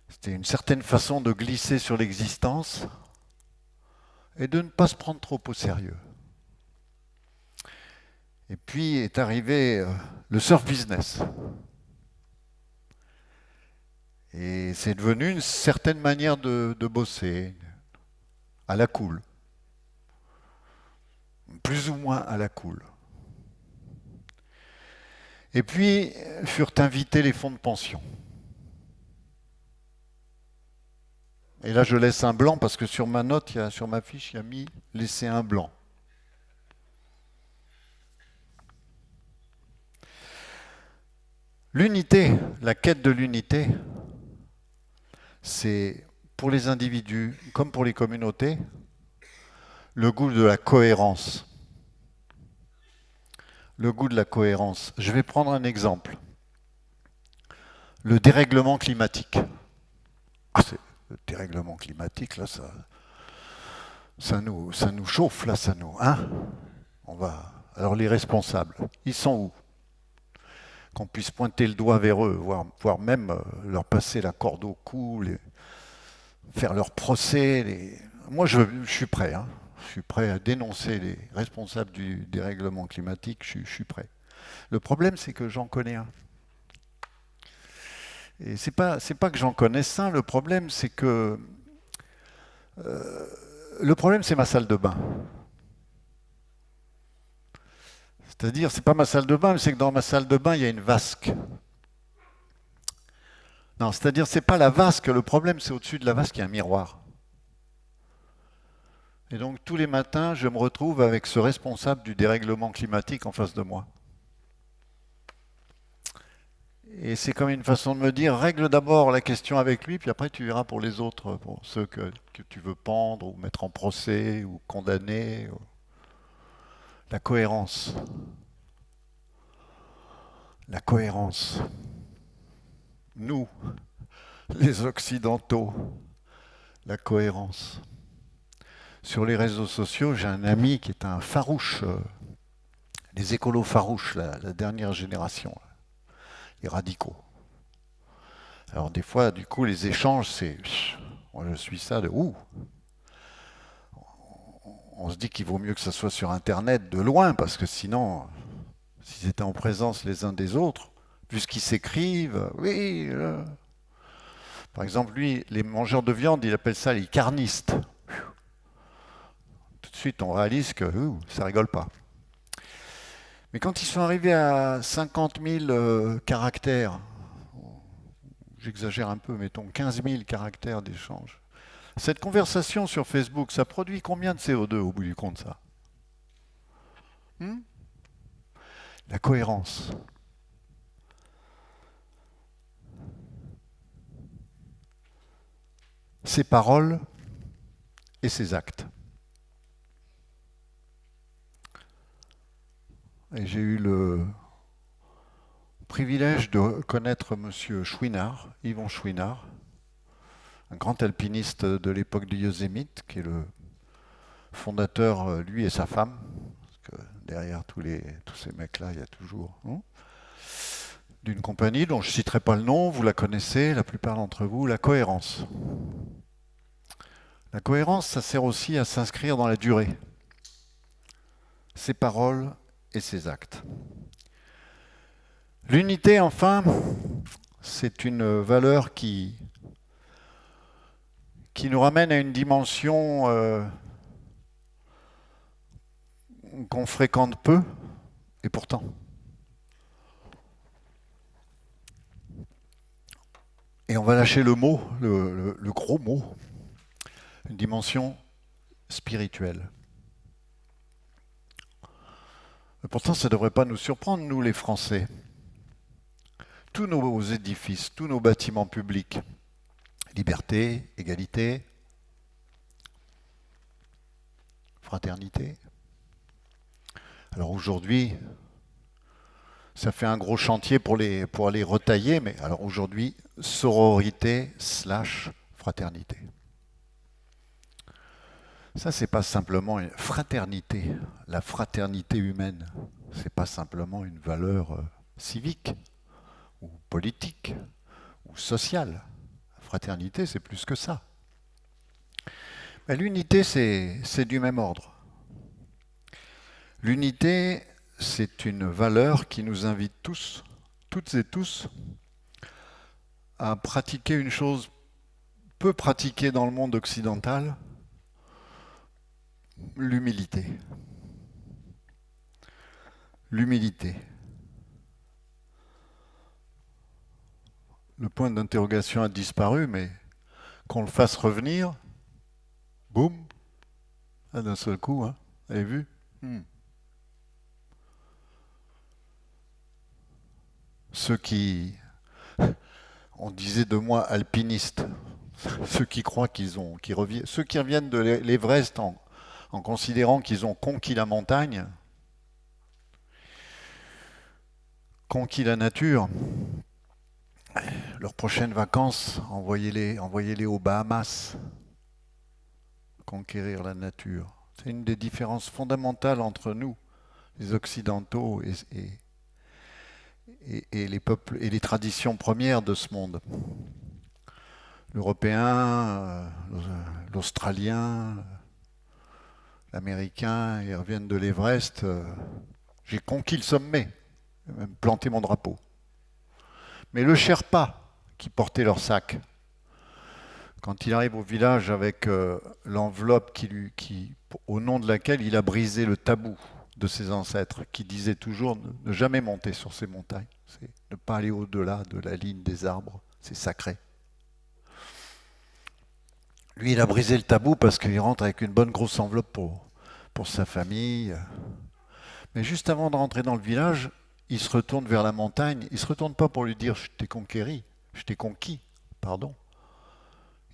Speaker 2: C'était une certaine façon de glisser sur l'existence et de ne pas se prendre trop au sérieux. Et puis est arrivé le surf business. Et c'est devenu une certaine manière de bosser, à la cool. Plus ou moins à la cool. Et puis furent invités les fonds de pension. Et là, je laisse un blanc parce que sur ma note, sur ma fiche, il y a mis « laisser un blanc ». L'unité, la quête de l'unité, c'est pour les individus comme pour les communautés, le goût de la cohérence. Le goût de la cohérence. Je vais prendre un exemple. Le dérèglement climatique. Le dérèglement climatique, là, ça nous chauffe, là, ça nous... Hein, alors les responsables, ils sont où? Qu'on puisse pointer le doigt vers eux, voire même leur passer la corde au cou, faire leur procès. Moi, je suis prêt. Hein. Je suis prêt à dénoncer les responsables du dérèglement climatique. Je suis prêt. Le problème, c'est que j'en connais un. Et c'est pas que j'en connaisse un. Le problème, c'est que c'est ma salle de bain. C'est-à-dire, c'est pas ma salle de bain, mais c'est que dans ma salle de bain, il y a une vasque. Non, c'est-à-dire, c'est pas la vasque. Le problème, c'est au-dessus de la vasque, il y a un miroir. Et donc tous les matins, je me retrouve avec ce responsable du dérèglement climatique en face de moi. Et c'est comme une façon de me dire, règle d'abord la question avec lui, puis après tu verras pour les autres, pour ceux que tu veux pendre ou mettre en procès ou condamner. La cohérence. La cohérence. Nous, les Occidentaux, la cohérence. Sur les réseaux sociaux, j'ai un ami qui est un farouche, les écolos farouches, la dernière génération, les radicaux. Alors des fois, du coup, les échanges, c'est... Moi, je suis ça de... Ouh. On se dit qu'il vaut mieux que ça soit sur Internet de loin, parce que sinon, s'ils étaient en présence les uns des autres, puisqu'ils s'écrivent, oui... Par exemple, lui, les mangeurs de viande, il appelle ça les carnistes. Tout de suite, on réalise que ça rigole pas. Mais quand ils sont arrivés à 50 000 caractères, j'exagère un peu, mettons 15 000 caractères d'échange, cette conversation sur Facebook, ça produit combien de CO2 au bout du compte, ça? La cohérence. Ses paroles et ses actes. Et j'ai eu le privilège de connaître M. Chouinard, Yvon Chouinard, un grand alpiniste de l'époque du Yosemite, qui est le fondateur, lui et sa femme, parce que derrière tous ces mecs-là, il y a toujours... d'une compagnie dont je ne citerai pas le nom, vous la connaissez, la plupart d'entre vous, la cohérence. La cohérence, ça sert aussi à s'inscrire dans la durée. Ses paroles et ses actes. L'unité, enfin, c'est une valeur qui nous ramène à une dimension qu'on fréquente peu, et pourtant. Et on va lâcher le mot, le gros mot, une dimension spirituelle. Mais pourtant, ça ne devrait pas nous surprendre, nous les Français. Tous nos édifices, tous nos bâtiments publics, liberté, égalité, fraternité. Alors aujourd'hui, ça fait un gros chantier pour aller retailler, mais alors aujourd'hui, sororité / fraternité. Ça, c'est pas simplement une fraternité, la fraternité humaine. C'est pas simplement une valeur civique ou politique ou sociale. La fraternité, c'est plus que ça. Mais l'unité, c'est du même ordre. L'unité, c'est une valeur qui nous invite tous, toutes et tous, à pratiquer une chose peu pratiquée dans le monde occidental, l'humilité. L'humilité. Le point d'interrogation a disparu, mais qu'on le fasse revenir, boum, d'un seul coup, hein, vous avez vu? Ceux qui, on disait de moi alpiniste, Ceux qui croient ceux qui reviennent de l'Everest en considérant qu'ils ont conquis la montagne, conquis la nature, leurs prochaines vacances, envoyez-les aux Bahamas, conquérir la nature. C'est une des différences fondamentales entre nous, les Occidentaux, et les peuples et les traditions premières de ce monde. L'Européen, l'Australien, l'Américain, ils reviennent de l'Everest. J'ai conquis le sommet, j'ai même planté mon drapeau. Mais le Sherpa qui portait leur sac, quand il arrive au village avec l'enveloppe au nom de laquelle il a brisé le tabou de ses ancêtres, qui disaient toujours ne jamais monter sur ces montagnes, c'est ne pas aller au-delà de la ligne des arbres, c'est sacré. Lui, il a brisé le tabou parce qu'il rentre avec une bonne grosse enveloppe pour sa famille. Mais juste avant de rentrer dans le village, il se retourne vers la montagne. Il ne se retourne pas pour lui dire je t'ai conquis, pardon.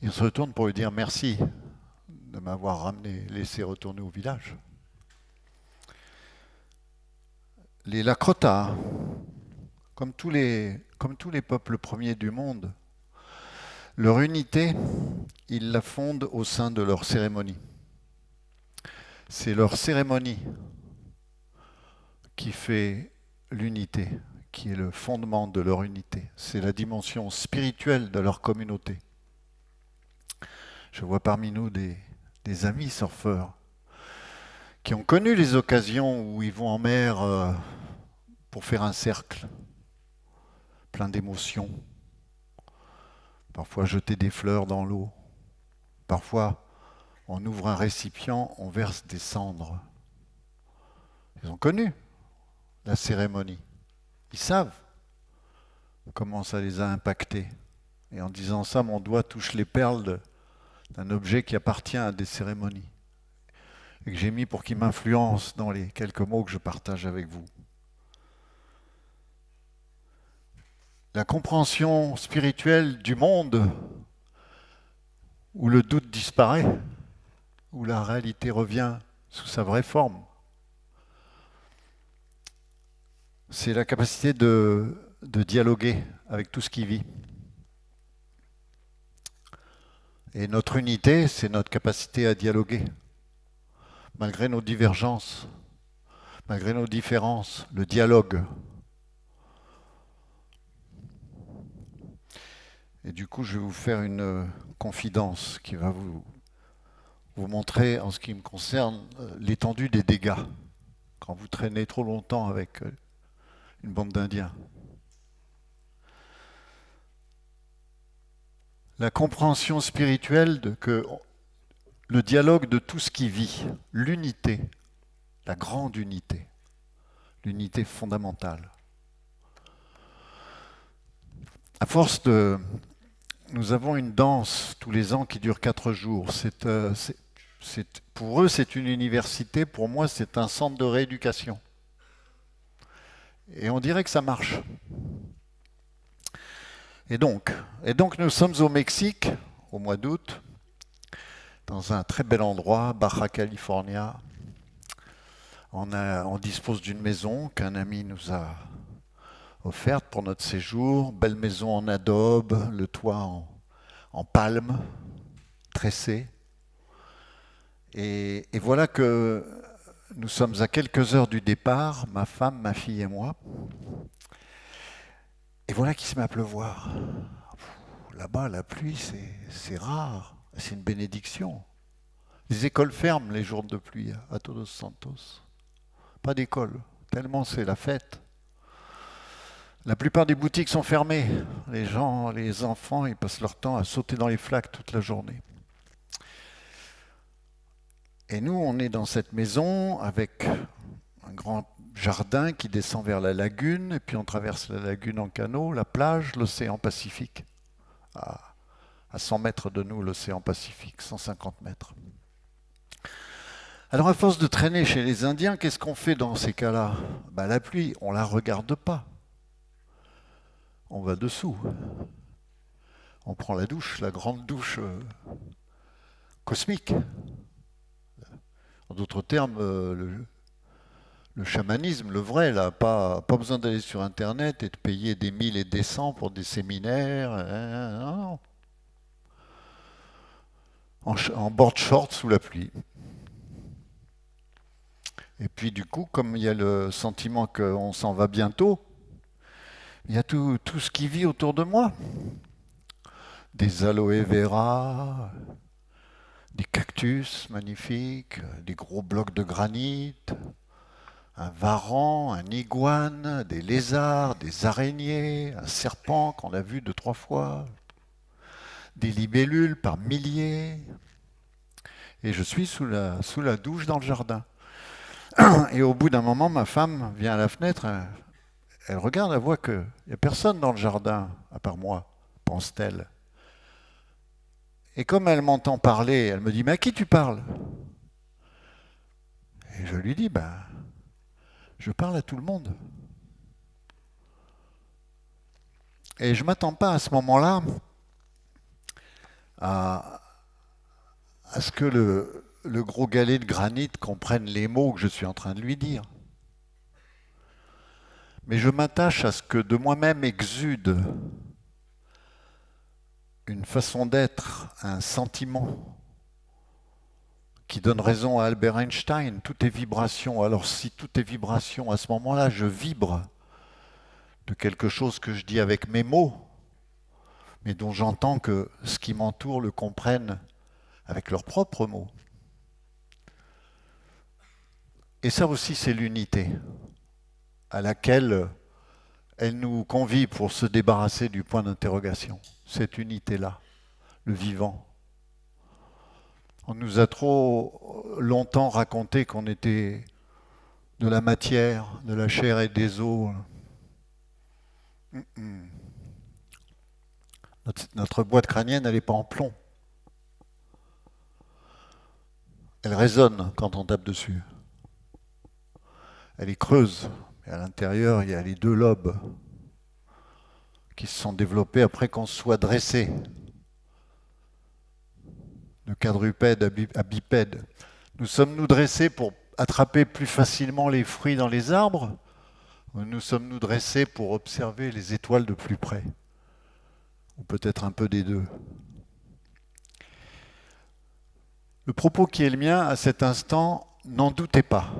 Speaker 2: Il se retourne pour lui dire merci de m'avoir laissé retourner au village. Les Lakota, comme tous les peuples premiers du monde, leur unité, ils la fondent au sein de leur cérémonie. C'est leur cérémonie qui fait l'unité, qui est le fondement de leur unité. C'est la dimension spirituelle de leur communauté. Je vois parmi nous des amis surfeurs qui ont connu les occasions où ils vont en mer pour faire un cercle, plein d'émotions. Parfois jeter des fleurs dans l'eau. Parfois, on ouvre un récipient, on verse des cendres. Ils ont connu la cérémonie. Ils savent comment ça les a impactés. Et en disant ça, mon doigt touche les perles d'un objet qui appartient à des cérémonies. Et que j'ai mis pour qu'il m'influence dans les quelques mots que je partage avec vous. La compréhension spirituelle du monde où le doute disparaît, où la réalité revient sous sa vraie forme, c'est la capacité de dialoguer avec tout ce qui vit. Et notre unité, c'est notre capacité à dialoguer, malgré nos divergences, malgré nos différences, le dialogue. Et du coup, je vais vous faire une confidence qui va vous montrer, en ce qui me concerne, l'étendue des dégâts quand vous traînez trop longtemps avec une bande d'Indiens. La compréhension spirituelle que le dialogue de tout ce qui vit, l'unité, la grande unité, l'unité fondamentale. À force nous avons une danse tous les ans qui dure 4 jours. Pour eux, c'est une université. Pour moi, c'est un centre de rééducation. Et on dirait que ça marche. Et donc nous sommes au Mexique, au mois d'août, dans un très bel endroit, Baja California. On dispose d'une maison qu'un ami nous a offerte pour notre séjour. Belle maison en adobe, le toit en palme, tressé. Et voilà que nous sommes à quelques heures du départ, ma femme, ma fille et moi. Et voilà qu'il se met à pleuvoir. Là-bas, la pluie, c'est rare. C'est une bénédiction. Les écoles ferment les jours de pluie à Todos Santos. Pas d'école, tellement c'est la fête. La plupart des boutiques sont fermées. Les enfants, ils passent leur temps à sauter dans les flaques toute la journée. Et nous, on est dans cette maison avec un grand jardin qui descend vers la lagune, et puis on traverse la lagune en canot, la plage, l'océan Pacifique. À 100 mètres de nous, l'océan Pacifique, 150 mètres. Alors à force de traîner chez les Indiens, qu'est-ce qu'on fait dans ces cas-là ? La pluie, on ne la regarde pas. On va dessous. On prend la douche, la grande douche cosmique. En d'autres termes, le chamanisme, le vrai, là, pas besoin d'aller sur Internet et de payer des 1000 et des 100 pour des séminaires. Non. En board short sous la pluie. Et puis du coup, comme il y a le sentiment qu'on s'en va bientôt, il y a tout ce qui vit autour de moi. Des aloe vera, des cactus magnifiques, des gros blocs de granit, un varan, un iguane, des lézards, des araignées, un serpent qu'on a vu 2-3 fois, des libellules par milliers. Et je suis sous la douche dans le jardin. Et au bout d'un moment, ma femme vient à la fenêtre, elle regarde, elle voit qu'il n'y a personne dans le jardin, à part moi, pense-t-elle. Et comme elle m'entend parler, elle me dit, mais à qui tu parles? Et je lui dis, ben, je parle à tout le monde. Et je ne m'attends pas à ce moment-là à ce que le gros galet de granit comprenne les mots que je suis en train de lui dire. Mais je m'attache à ce que de moi-même exude une façon d'être, un sentiment qui donne raison à Albert Einstein. Tout est vibration. Alors si tout est vibration, à ce moment-là, je vibre de quelque chose que je dis avec mes mots, mais dont j'entends que ce qui m'entoure le comprenne avec leurs propres mots. Et ça aussi, c'est l'unité à laquelle elle nous convie pour se débarrasser du point d'interrogation. Cette unité-là, le vivant. On nous a trop longtemps raconté qu'on était de la matière, de la chair et des os. Notre boîte crânienne, elle n'est pas en plomb. Elle résonne quand on tape dessus. Elle est creuse. Et à l'intérieur, il y a les 2 lobes qui se sont développés après qu'on se soit dressé. De quadrupède à bipède. Nous sommes-nous dressés pour attraper plus facilement les fruits dans les arbres, ou nous sommes-nous dressés pour observer les étoiles de plus près? Ou peut-être un peu des deux. Le propos qui est le mien à cet instant, n'en doutez pas.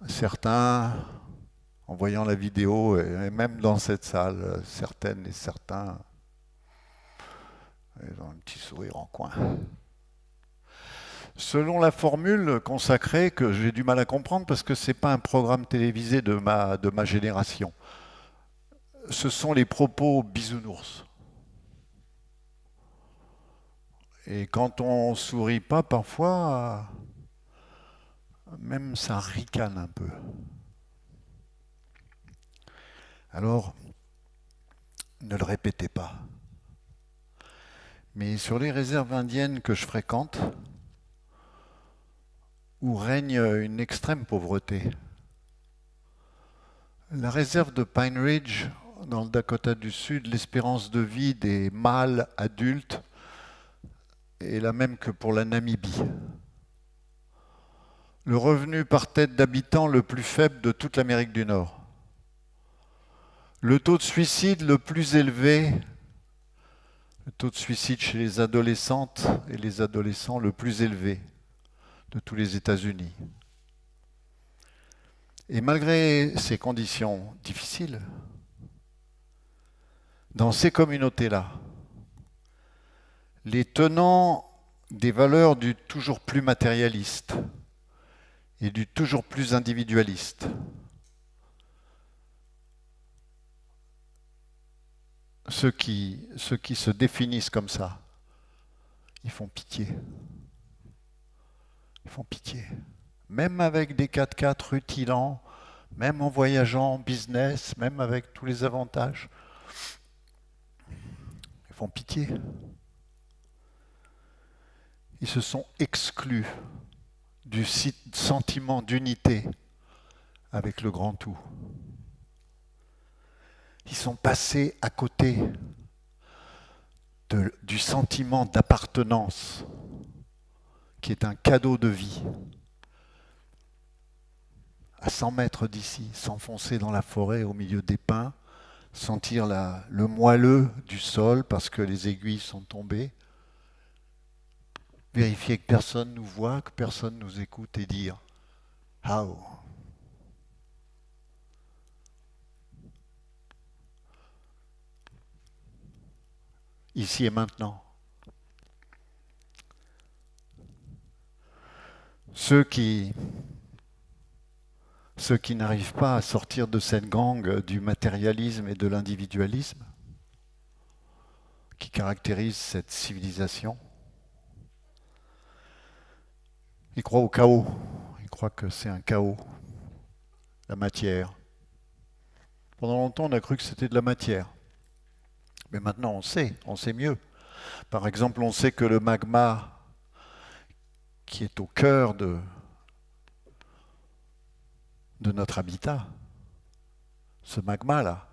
Speaker 2: Certains, en voyant la vidéo, et même dans cette salle, certaines et certains, ils ont un petit sourire en coin. Selon la formule consacrée, que j'ai du mal à comprendre parce que ce n'est pas un programme télévisé de ma génération, ce sont les propos bisounours. Et quand on sourit pas, parfois, même ça ricane un peu. Alors, ne le répétez pas. Mais sur les réserves indiennes que je fréquente, où règne une extrême pauvreté, la réserve de Pine Ridge, dans le Dakota du Sud, l'espérance de vie des mâles adultes est la même que pour la Namibie. Le revenu par tête d'habitant le plus faible de toute l'Amérique du Nord. Le taux de suicide le plus élevé, le taux de suicide chez les adolescentes et les adolescents le plus élevé de tous les États-Unis. Et malgré ces conditions difficiles, dans ces communautés-là, les tenants des valeurs du toujours plus matérialiste et du toujours plus individualiste, ceux qui se définissent comme ça, ils font pitié. Ils font pitié. Même avec des 4x4 rutilants, même en voyageant en business, même avec tous les avantages, ils font pitié. Ils se sont exclus du sentiment d'unité avec le grand tout. Ils sont passés à côté du sentiment d'appartenance, qui est un cadeau de vie. À 100 mètres d'ici, s'enfoncer dans la forêt au milieu des pins, sentir le moelleux du sol parce que les aiguilles sont tombées, vérifier que personne nous voit, que personne nous écoute et dire « How ?» Ici et maintenant. Ceux qui n'arrivent pas à sortir de cette gangue du matérialisme et de l'individualisme qui caractérise cette civilisation, ils croient au chaos. Ils croient que c'est un chaos, la matière. Pendant longtemps, on a cru que c'était de la matière. Mais maintenant, on sait mieux. Par exemple, on sait que le magma qui est au cœur de notre habitat, ce magma-là,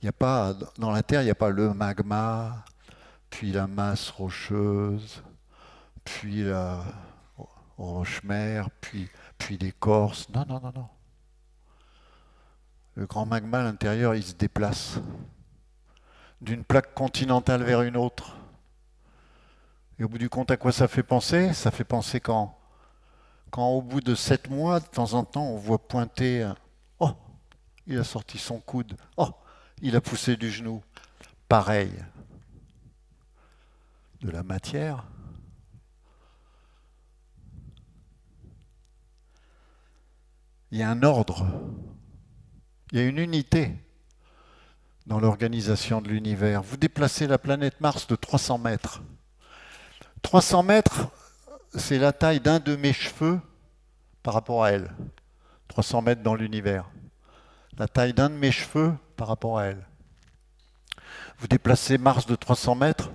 Speaker 2: il n'y a pas, dans la Terre, il n'y a pas le magma, puis la masse rocheuse, puis la roche-mère, puis l'écorce. Non, non, non, non. Le grand magma à l'intérieur, il se déplace d'une plaque continentale vers une autre. Et au bout du compte, à quoi ça fait penser? Ça fait penser quand au bout de 7 mois, de temps en temps, on voit pointer oh, il a sorti son coude. Oh, il a poussé du genou. Pareil. De la matière. Il y a un ordre. Il y a une unité dans l'organisation de l'univers. Vous déplacez la planète Mars de 300 mètres. 300 mètres, c'est la taille d'un de mes cheveux par rapport à elle. 300 mètres dans l'univers. La taille d'un de mes cheveux par rapport à elle. Vous déplacez Mars de 300 mètres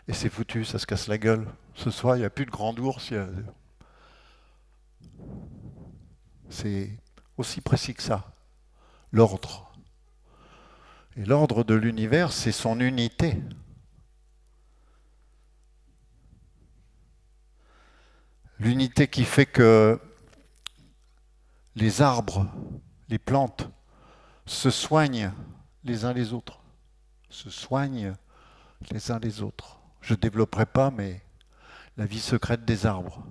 Speaker 2: et c'est foutu, ça se casse la gueule. Ce soir, il n'y a plus de grand ours. C'est aussi précis que ça. L'ordre. Et l'ordre de l'univers, c'est son unité. L'unité qui fait que les arbres, les plantes, se soignent les uns les autres. Se soignent les uns les autres. Je ne développerai pas, mais La vie secrète des arbres.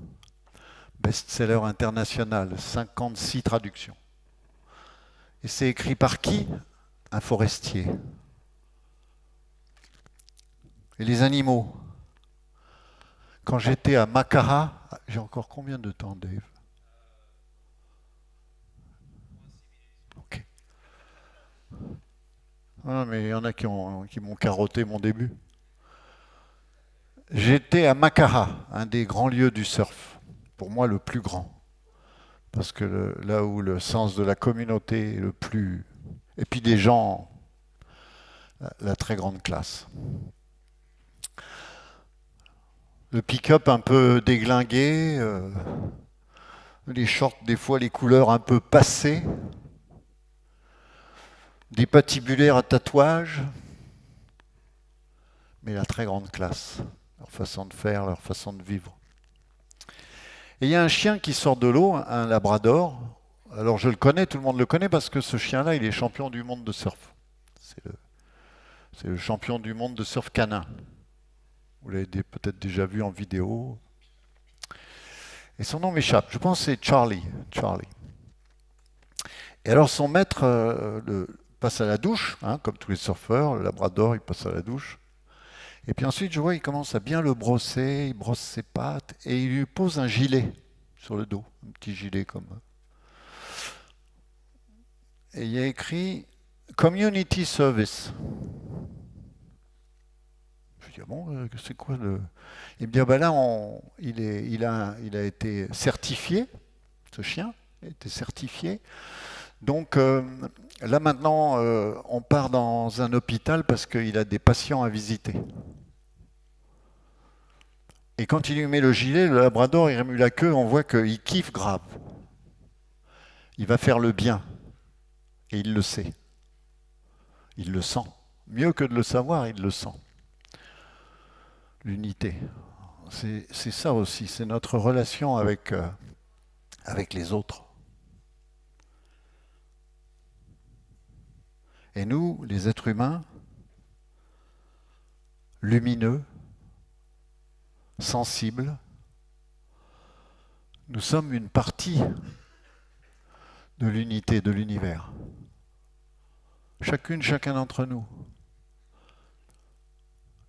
Speaker 2: Best-seller international, 56 traductions. Et c'est écrit par qui? Un forestier. Et les animaux? Quand j'étais à Makaha, j'ai encore combien de temps, Dave? Ok. Ah, mais il y en a qui m'ont carotté mon début. J'étais à Makaha, un des grands lieux du surf. Pour moi, le plus grand. Parce que là où le sens de la communauté est le plus... Et puis des gens, la très grande classe. Le pick-up un peu déglingué, les shorts des fois les couleurs un peu passées, des patibulaires à tatouages, mais la très grande classe, leur façon de faire, leur façon de vivre. Et il y a un chien qui sort de l'eau, un labrador. Alors je le connais, tout le monde le connaît parce que ce chien-là, il est champion du monde de surf. C'est le champion du monde de surf canin. Vous l'avez peut-être déjà vu en vidéo. Et son nom m'échappe. Je pense que c'est Charlie. Et alors son maître passe à la douche, hein, comme tous les surfeurs. Le labrador, il passe à la douche. Et puis ensuite, je vois, il commence à bien le brosser, il brosse ses pattes, et il lui pose un gilet sur le dos, un petit gilet comme... Et il y a écrit « Community Service ». Je dis, ah bon, c'est quoi le... Il me dit, ah ben là, il a été certifié, ce chien a été certifié. Donc là maintenant, on part dans un hôpital parce qu'il a des patients à visiter. Et quand il lui met le gilet, le labrador, il remue la queue, on voit qu'il kiffe grave. Il va faire le bien. Et il le sait. Il le sent. Mieux que de le savoir, il le sent. L'unité. C'est ça aussi, c'est notre relation avec les autres. Et nous, les êtres humains, lumineux, sensibles, nous sommes une partie de l'unité de l'univers. Chacun d'entre nous.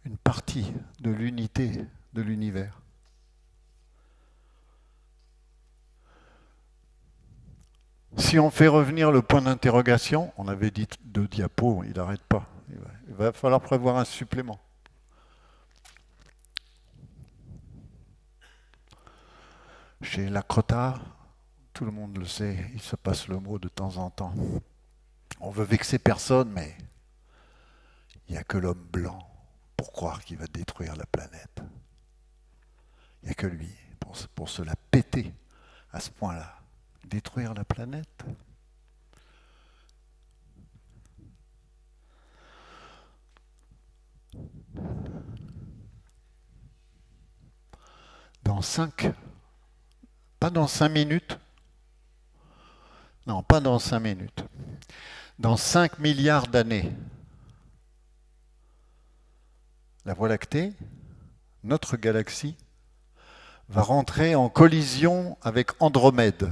Speaker 2: Une partie de l'unité de l'univers. Si on fait revenir le point d'interrogation, on avait dit 2 diapos, il n'arrête pas. Il va falloir prévoir un supplément. Chez Lacrota, tout le monde le sait, il se passe le mot de temps en temps. On veut vexer personne, mais il n'y a que l'homme blanc pour croire qu'il va détruire la planète. Il n'y a que lui pour se la péter à ce point-là. Détruire la planète. Pas dans 5 minutes, non, pas dans 5 minutes, dans 5 milliards d'années, la Voie lactée, notre galaxie, va rentrer en collision avec Andromède.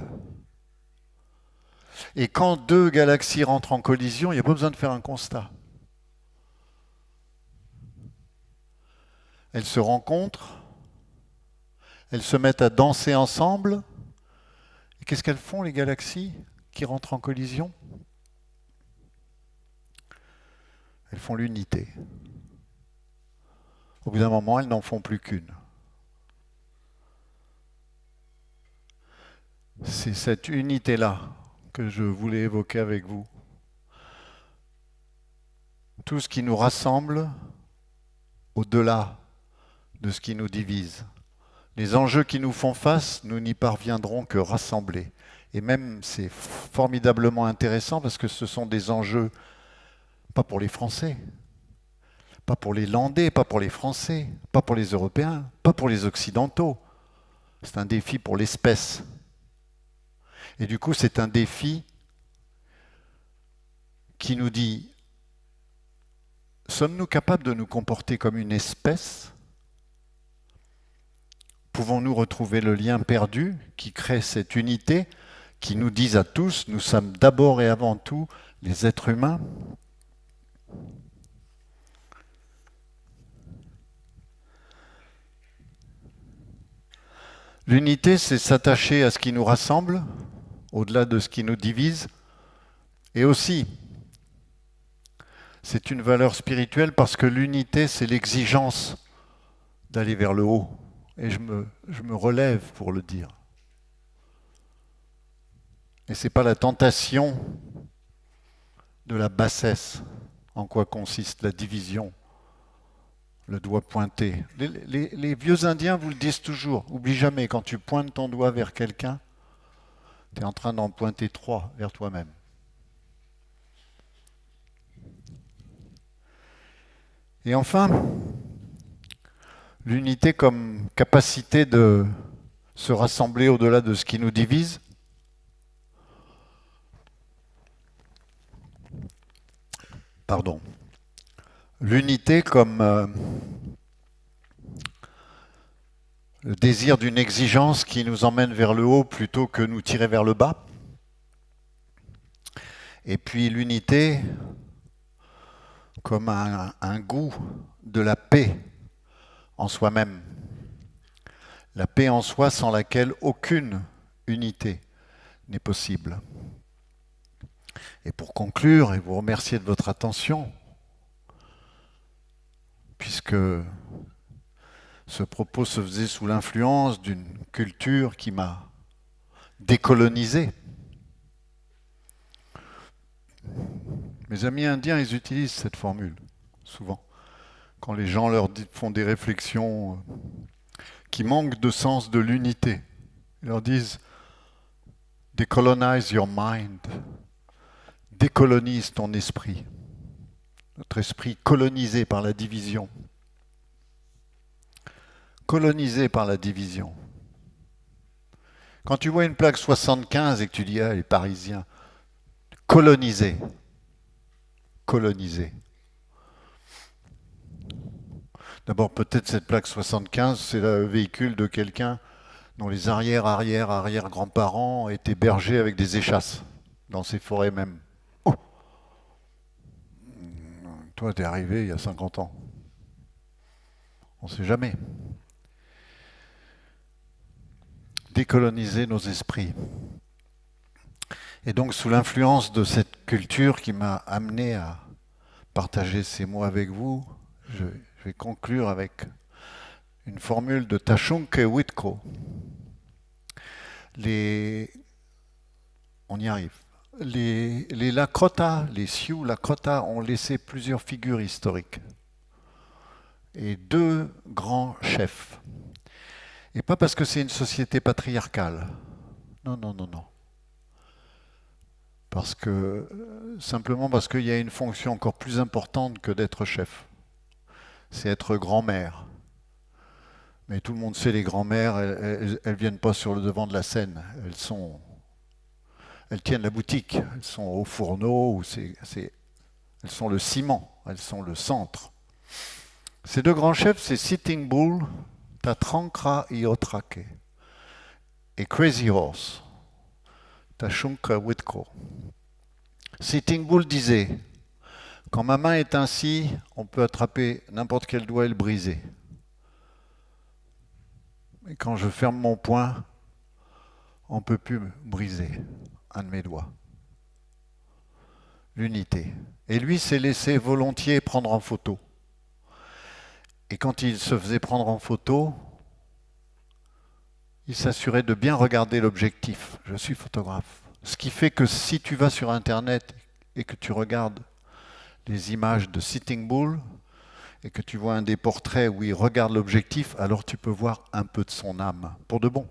Speaker 2: Et quand 2 galaxies rentrent en collision, il n'y a pas besoin de faire un constat. Elles se rencontrent, elles se mettent à danser ensemble. Et qu'est-ce qu'elles font, les galaxies qui rentrent en collision? Elles font l'unité. Au bout d'un moment, elles n'en font plus qu'une. C'est cette unité-là que je voulais évoquer avec vous. Tout ce qui nous rassemble au-delà de ce qui nous divise. Les enjeux qui nous font face, nous n'y parviendrons que rassemblés. Et même, c'est formidablement intéressant parce que ce sont des enjeux, pas pour les Français, pas pour les Landais, pas pour les Français, pas pour les Européens, pas pour les Occidentaux. C'est un défi pour l'espèce. Et du coup, c'est un défi qui nous dit, sommes-nous capables de nous comporter comme une espèce? Pouvons-nous retrouver le lien perdu qui crée cette unité, qui nous dit à tous, nous sommes d'abord et avant tout les êtres humains? L'unité, c'est s'attacher à ce qui nous rassemble, au-delà de ce qui nous divise, et aussi, c'est une valeur spirituelle parce que l'unité, c'est l'exigence d'aller vers le haut. Et je me relève pour le dire. Et ce n'est pas la tentation de la bassesse, en quoi consiste la division, le doigt pointé. Les vieux Indiens vous le disent toujours, oublie jamais, quand tu pointes ton doigt vers quelqu'un, tu es en train d'en pointer 3 vers toi-même. Et enfin, l'unité comme capacité de se rassembler au-delà de ce qui nous divise. Pardon. L'unité comme le désir d'une exigence qui nous emmène vers le haut plutôt que nous tirer vers le bas. Et puis l'unité comme un goût de la paix en soi-même. La paix en soi sans laquelle aucune unité n'est possible. Et pour conclure et vous remercier de votre attention, puisque ce propos se faisait sous l'influence d'une culture qui m'a décolonisé. Mes amis indiens, ils utilisent cette formule, souvent, quand les gens leur font des réflexions qui manquent de sens de l'unité. Ils leur disent « Decolonize your mind », décolonise ton esprit. notre esprit colonisé par la division. Colonisé par la division. Quand tu vois une plaque 75 et que tu dis, ah, les Parisiens, colonisé. Colonisé. D'abord, peut-être cette plaque 75, c'est le véhicule de quelqu'un dont les arrière-grands-parents étaient bergers avec des échasses, dans ces forêts même. Oh, toi, t'es arrivé il y a 50 ans. On ne sait jamais. Décoloniser nos esprits. Et donc, sous l'influence de cette culture qui m'a amené à partager ces mots avec vous, je vais conclure avec une formule de Tashunke Witko. On y arrive. Les Lakota, les Sioux Lakota ont laissé plusieurs figures historiques et 2 grands chefs. Et pas parce que c'est une société patriarcale. Non, non, non, non. Simplement parce qu'il y a une fonction encore plus importante que d'être chef. C'est être grand-mère. Mais tout le monde sait, les grand-mères, elles viennent pas sur le devant de la scène. Elles tiennent la boutique. Elles sont au fourneau. Elles sont le ciment. Elles sont le centre. Ces 2 grands chefs, c'est Sitting Bull, Tatrankra Iotrake, et Crazy Horse, Tashunka Witko. Sitting Bull disait, quand ma main est ainsi, on peut attraper n'importe quel doigt et le briser. Et quand je ferme mon poing, on ne peut plus briser un de mes doigts. L'unité. Et lui s'est laissé volontiers prendre en photo. Et quand il se faisait prendre en photo, il s'assurait de bien regarder l'objectif. Je suis photographe. Ce qui fait que si tu vas sur Internet et que tu regardes les images de Sitting Bull et que tu vois un des portraits où il regarde l'objectif, alors tu peux voir un peu de son âme, pour de bon.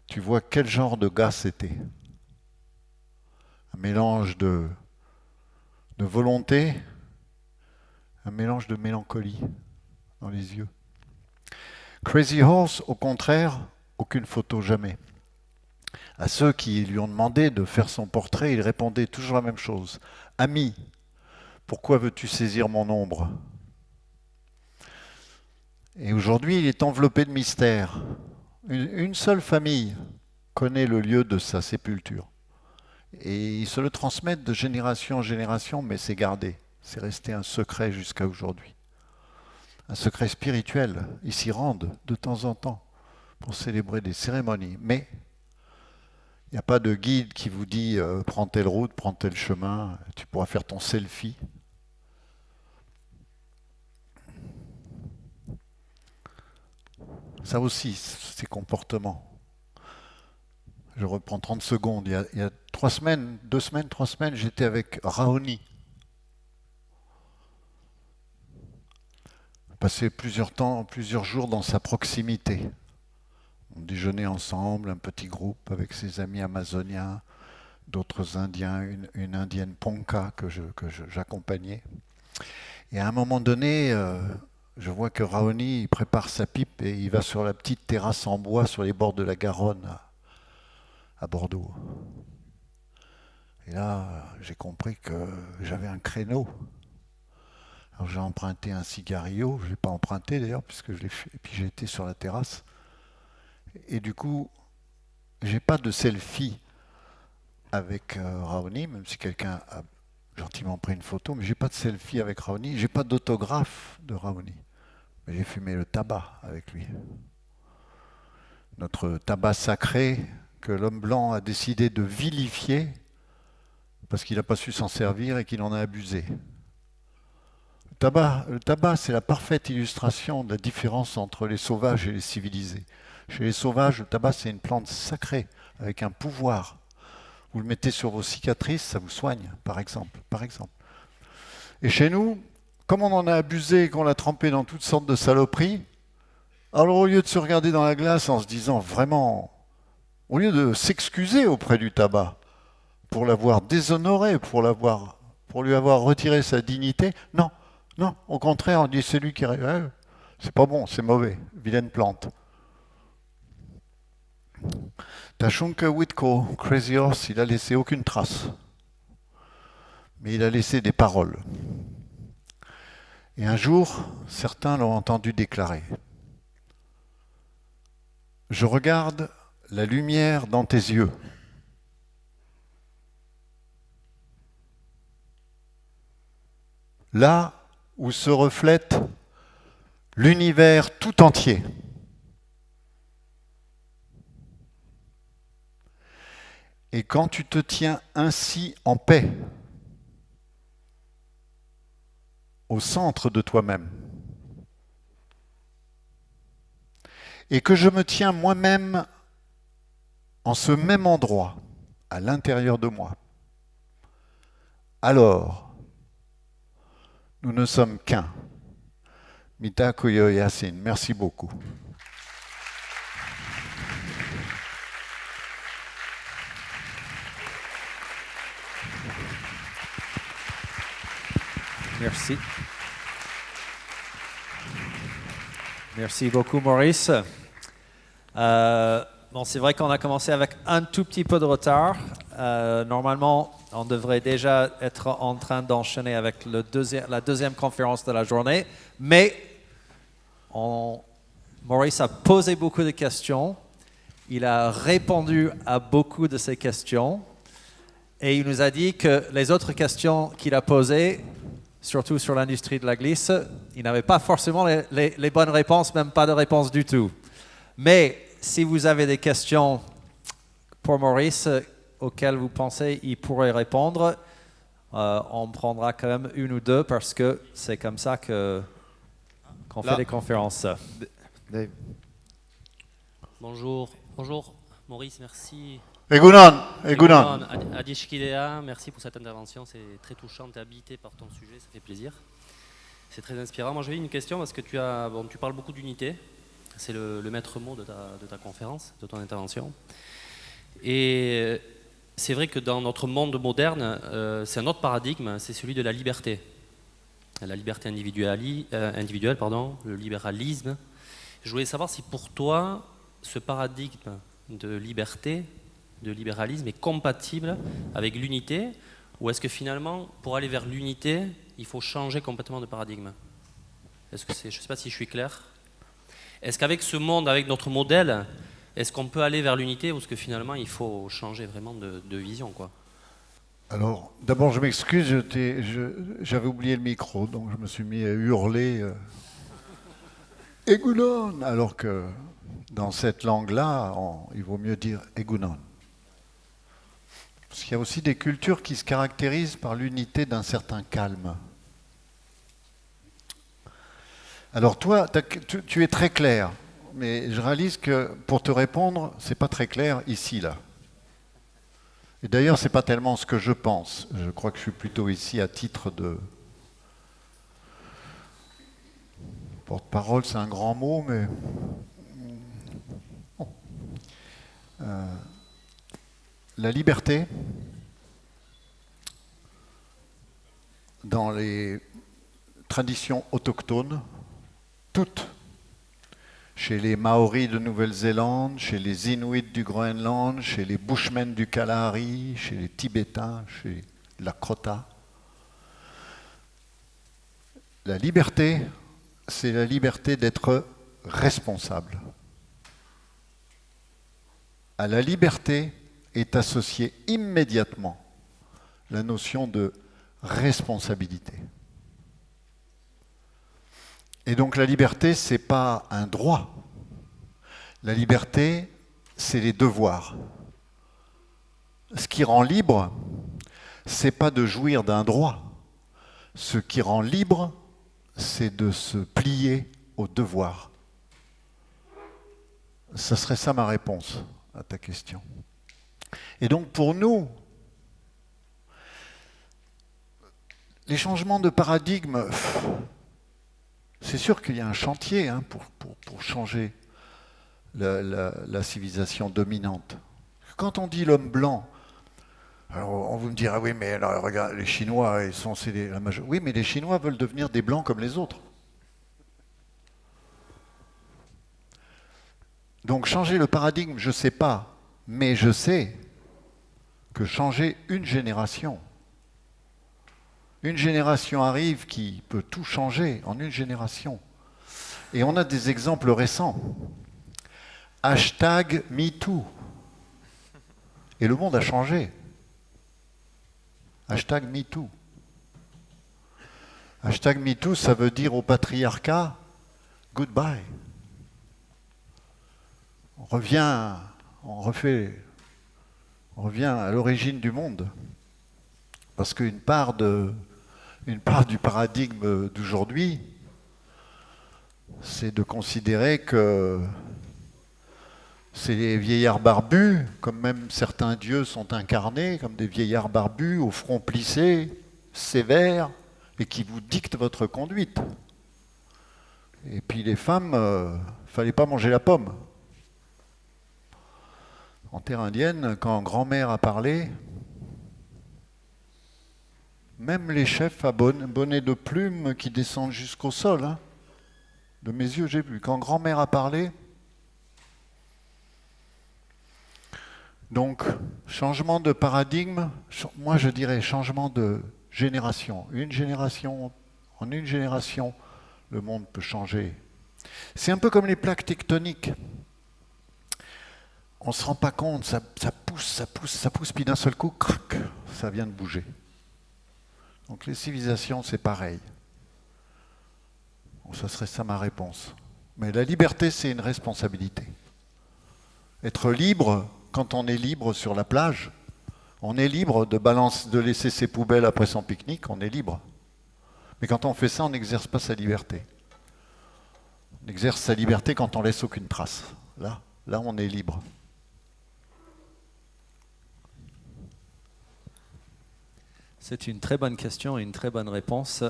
Speaker 2: Tu vois quel genre de gars c'était. Un mélange de volonté, un mélange de mélancolie dans les yeux. Crazy Horse, au contraire, aucune photo, jamais. À ceux qui lui ont demandé de faire son portrait, il répondait toujours la même chose. Ami, pourquoi veux-tu saisir mon ombre? Et aujourd'hui, il est enveloppé de mystère. Une seule famille connaît le lieu de sa sépulture. Et ils se le transmettent de génération en génération, mais c'est gardé. C'est resté un secret jusqu'à aujourd'hui. Un secret spirituel. Ils s'y rendent de temps en temps pour célébrer des cérémonies. Mais il n'y a pas de guide qui vous dit prends telle route, prends tel chemin, tu pourras faire ton selfie. Ça aussi, ces comportements. Je reprends 30 secondes. Il y a 3 semaines, 2 semaines, 3 semaines, j'étais avec Raoni. Passé plusieurs jours dans sa proximité. On déjeunait ensemble, un petit groupe avec ses amis amazoniens, d'autres Indiens, une Indienne Ponca que j'accompagnais. Et à un moment donné, je vois que Raoni il prépare sa pipe et il va sur la petite terrasse en bois sur les bords de la Garonne à Bordeaux. Et là, j'ai compris que j'avais un créneau. Alors j'ai emprunté un cigarillo, je ne l'ai pas emprunté d'ailleurs, puisque je l'ai fait, et puis j'ai été sur la terrasse. Et du coup, j'ai pas de selfie avec Raoni, même si quelqu'un a gentiment pris une photo, mais j'ai pas de selfie avec Raoni, j'ai pas d'autographe de Raoni. Mais j'ai fumé le tabac avec lui. Notre tabac sacré que l'homme blanc a décidé de vilifier parce qu'il n'a pas su s'en servir et qu'il en a abusé. Le tabac, c'est la parfaite illustration de la différence entre les sauvages et les civilisés. Chez les sauvages, le tabac, c'est une plante sacrée, avec un pouvoir. Vous le mettez sur vos cicatrices, ça vous soigne, par exemple. Et chez nous, comme on en a abusé et qu'on l'a trempé dans toutes sortes de saloperies, alors au lieu de se regarder dans la glace en se disant vraiment, au lieu de s'excuser auprès du tabac, pour l'avoir déshonoré, pour pour lui avoir retiré sa dignité? Non, non, au contraire, on dit c'est lui qui... c'est pas bon, c'est mauvais, vilaine plante. Tashunka Witko, Crazy Horse, il a laissé aucune trace. Mais il a laissé des paroles. Et un jour, certains l'ont entendu déclarer: je regarde la lumière dans tes yeux. Là où se reflète l'univers tout entier. Et quand tu te tiens ainsi en paix, au centre de toi-même, et que je me tiens moi-même en ce même endroit, à l'intérieur de moi, alors nous ne sommes qu'un. Mita Koyo Yasin, merci beaucoup.
Speaker 1: Merci. Merci beaucoup, Maurice. Bon, c'est vrai qu'on a commencé avec un tout petit peu de retard. Normalement, on devrait déjà être en train d'enchaîner avec la deuxième conférence de la journée, mais Maurice a posé beaucoup de questions. Il a répondu à beaucoup de ces questions et il nous a dit que les autres questions qu'il a posées, surtout sur l'industrie de la glisse, il n'avait pas forcément les bonnes réponses, même pas de réponse du tout. Mais si vous avez des questions pour Maurice auxquelles vous pensez qu'il pourrait répondre, on prendra quand même une ou deux parce que c'est comme ça qu'on fait des conférences.
Speaker 2: Dave.
Speaker 3: Bonjour, bonjour Maurice, merci.
Speaker 2: Egunon, Egunon.
Speaker 3: Adishkidea, merci pour cette intervention, c'est très touchant, tu es habité par ton sujet, ça fait plaisir. C'est très inspirant. Moi j'avais une question parce que tu parles beaucoup d'unité, c'est le maître mot de ta conférence, de ton intervention. Et c'est vrai que dans notre monde moderne, c'est un autre paradigme, c'est celui de la liberté. La liberté individuelle, le libéralisme. Je voulais savoir si pour toi, ce paradigme de liberté, de libéralisme est compatible avec l'unité, ou est-ce que finalement, pour aller vers l'unité, il faut changer complètement de paradigme? Est-ce que je ne sais pas si je suis clair. Est-ce qu'avec ce monde, avec notre modèle, est-ce qu'on peut aller vers l'unité, ou est-ce que finalement, il faut changer vraiment de vision, quoi?
Speaker 2: Alors, d'abord, je m'excuse, j'avais oublié le micro, donc je me suis mis à hurler Egunon, alors que dans cette langue-là, il vaut mieux dire Egunon. Parce qu'il y a aussi des cultures qui se caractérisent par l'unité d'un certain calme. Alors toi, tu es très clair, mais je réalise que pour te répondre, c'est pas très clair ici, là. Et d'ailleurs, c'est pas tellement ce que je pense. Je crois que je suis plutôt ici à titre de porte-parole, c'est un grand mot, mais bon. La liberté, dans les traditions autochtones, toutes, chez les Maoris de Nouvelle-Zélande, chez les Inuits du Groenland, chez les Bushmen du Kalahari, chez les Tibétains, chez les Lakota. La liberté, c'est la liberté d'être responsable. À la liberté est associée immédiatement la notion de responsabilité. Et donc la liberté, ce n'est pas un droit. La liberté, c'est les devoirs. Ce qui rend libre, ce n'est pas de jouir d'un droit. Ce qui rend libre, c'est de se plier aux devoirs. Ça serait ça ma réponse à ta question. Et donc pour nous, les changements de paradigme, c'est sûr qu'il y a un chantier pour changer la civilisation dominante. Quand on dit l'homme blanc, Alors, on vous me dira, oui, mais alors, regarde, les Chinois, ils sont, la majorité. Oui, mais les Chinois veulent devenir des Blancs comme les autres. Donc, changer le paradigme, je ne sais pas, mais je sais que changer une génération arrive qui peut tout changer en une génération. Et on a des exemples récents. Hashtag MeToo. Et le monde a changé. Hashtag MeToo. Hashtag MeToo, ça veut dire au patriarcat, goodbye. On revient à l'origine du monde. Parce qu'une part du paradigme d'aujourd'hui, c'est de considérer que c'est les vieillards barbus, comme même certains dieux sont incarnés, comme des vieillards barbus au front plissé, sévères, et qui vous dictent votre conduite. Et puis les femmes, fallait pas manger la pomme. En terre indienne, quand grand-mère a parlé, même les chefs à bonnet de plumes qui descendent jusqu'au sol, hein, de mes yeux j'ai vu, quand grand-mère a parlé. Donc, changement de paradigme, moi je dirais changement de génération. En une génération, le monde peut changer. C'est un peu comme les plaques tectoniques. On ne se rend pas compte, ça pousse, puis d'un seul coup, crac, ça vient de bouger. Donc les civilisations, c'est pareil. Bon, ça serait ça ma réponse. Mais la liberté, c'est une responsabilité. Être libre, quand on est libre sur la plage, on est libre de laisser ses poubelles après son pique-nique, on est libre. Mais quand on fait ça, on n'exerce pas sa liberté. On exerce sa liberté quand on laisse aucune trace. Là, on est libre.
Speaker 1: C'est une très bonne question et une très bonne réponse.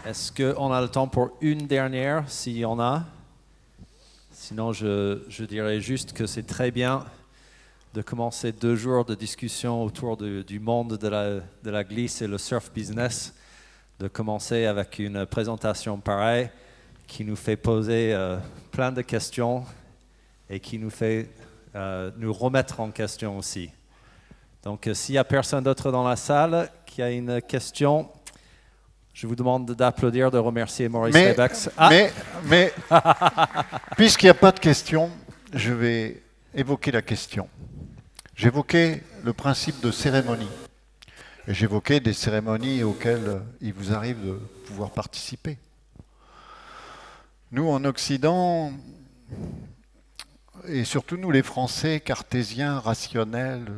Speaker 1: Est-ce qu'on a le temps pour une dernière, s'il y en a? Sinon, je dirais juste que c'est très bien de commencer 2 jours de discussion autour du monde de la glisse et le surf business, de commencer avec une présentation pareille qui nous fait poser plein de questions et qui nous fait nous remettre en question aussi. Donc, s'il n'y a personne d'autre dans la salle qui a une question, je vous demande d'applaudir, de remercier Maurice Rebex.
Speaker 2: Mais puisqu'il n'y a pas de question, je vais évoquer la question. J'évoquais le principe de cérémonie. Et j'évoquais des cérémonies auxquelles il vous arrive de pouvoir participer. Nous, en Occident, et surtout nous les Français, cartésiens, rationnels,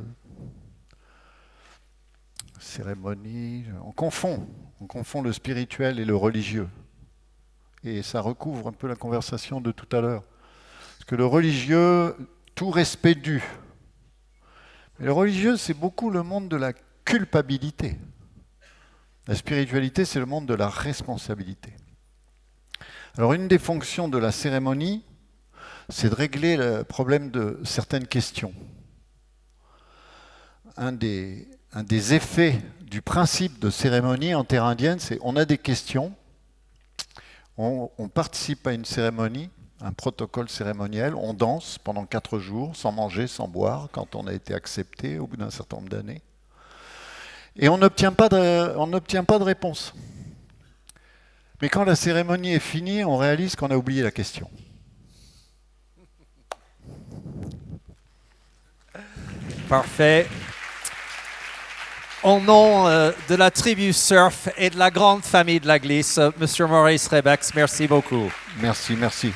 Speaker 2: cérémonie, on confond le spirituel et le religieux. Et ça recouvre un peu la conversation de tout à l'heure. Parce que le religieux, tout respect dû. Mais le religieux, c'est beaucoup le monde de la culpabilité. La spiritualité, c'est le monde de la responsabilité. Alors une des fonctions de la cérémonie, c'est de régler le problème de certaines questions. Un des effets du principe de cérémonie en terre indienne, c'est on a des questions, on participe à une cérémonie, un protocole cérémoniel, on danse pendant 4 jours, sans manger, sans boire, quand on a été accepté au bout d'un certain nombre d'années. Et on n'obtient pas de réponse. Mais quand la cérémonie est finie, on réalise qu'on a oublié la question.
Speaker 1: Parfait. Au nom de la tribu surf et de la grande famille de la glisse, Monsieur Maurice Rebex, merci beaucoup.
Speaker 2: Merci.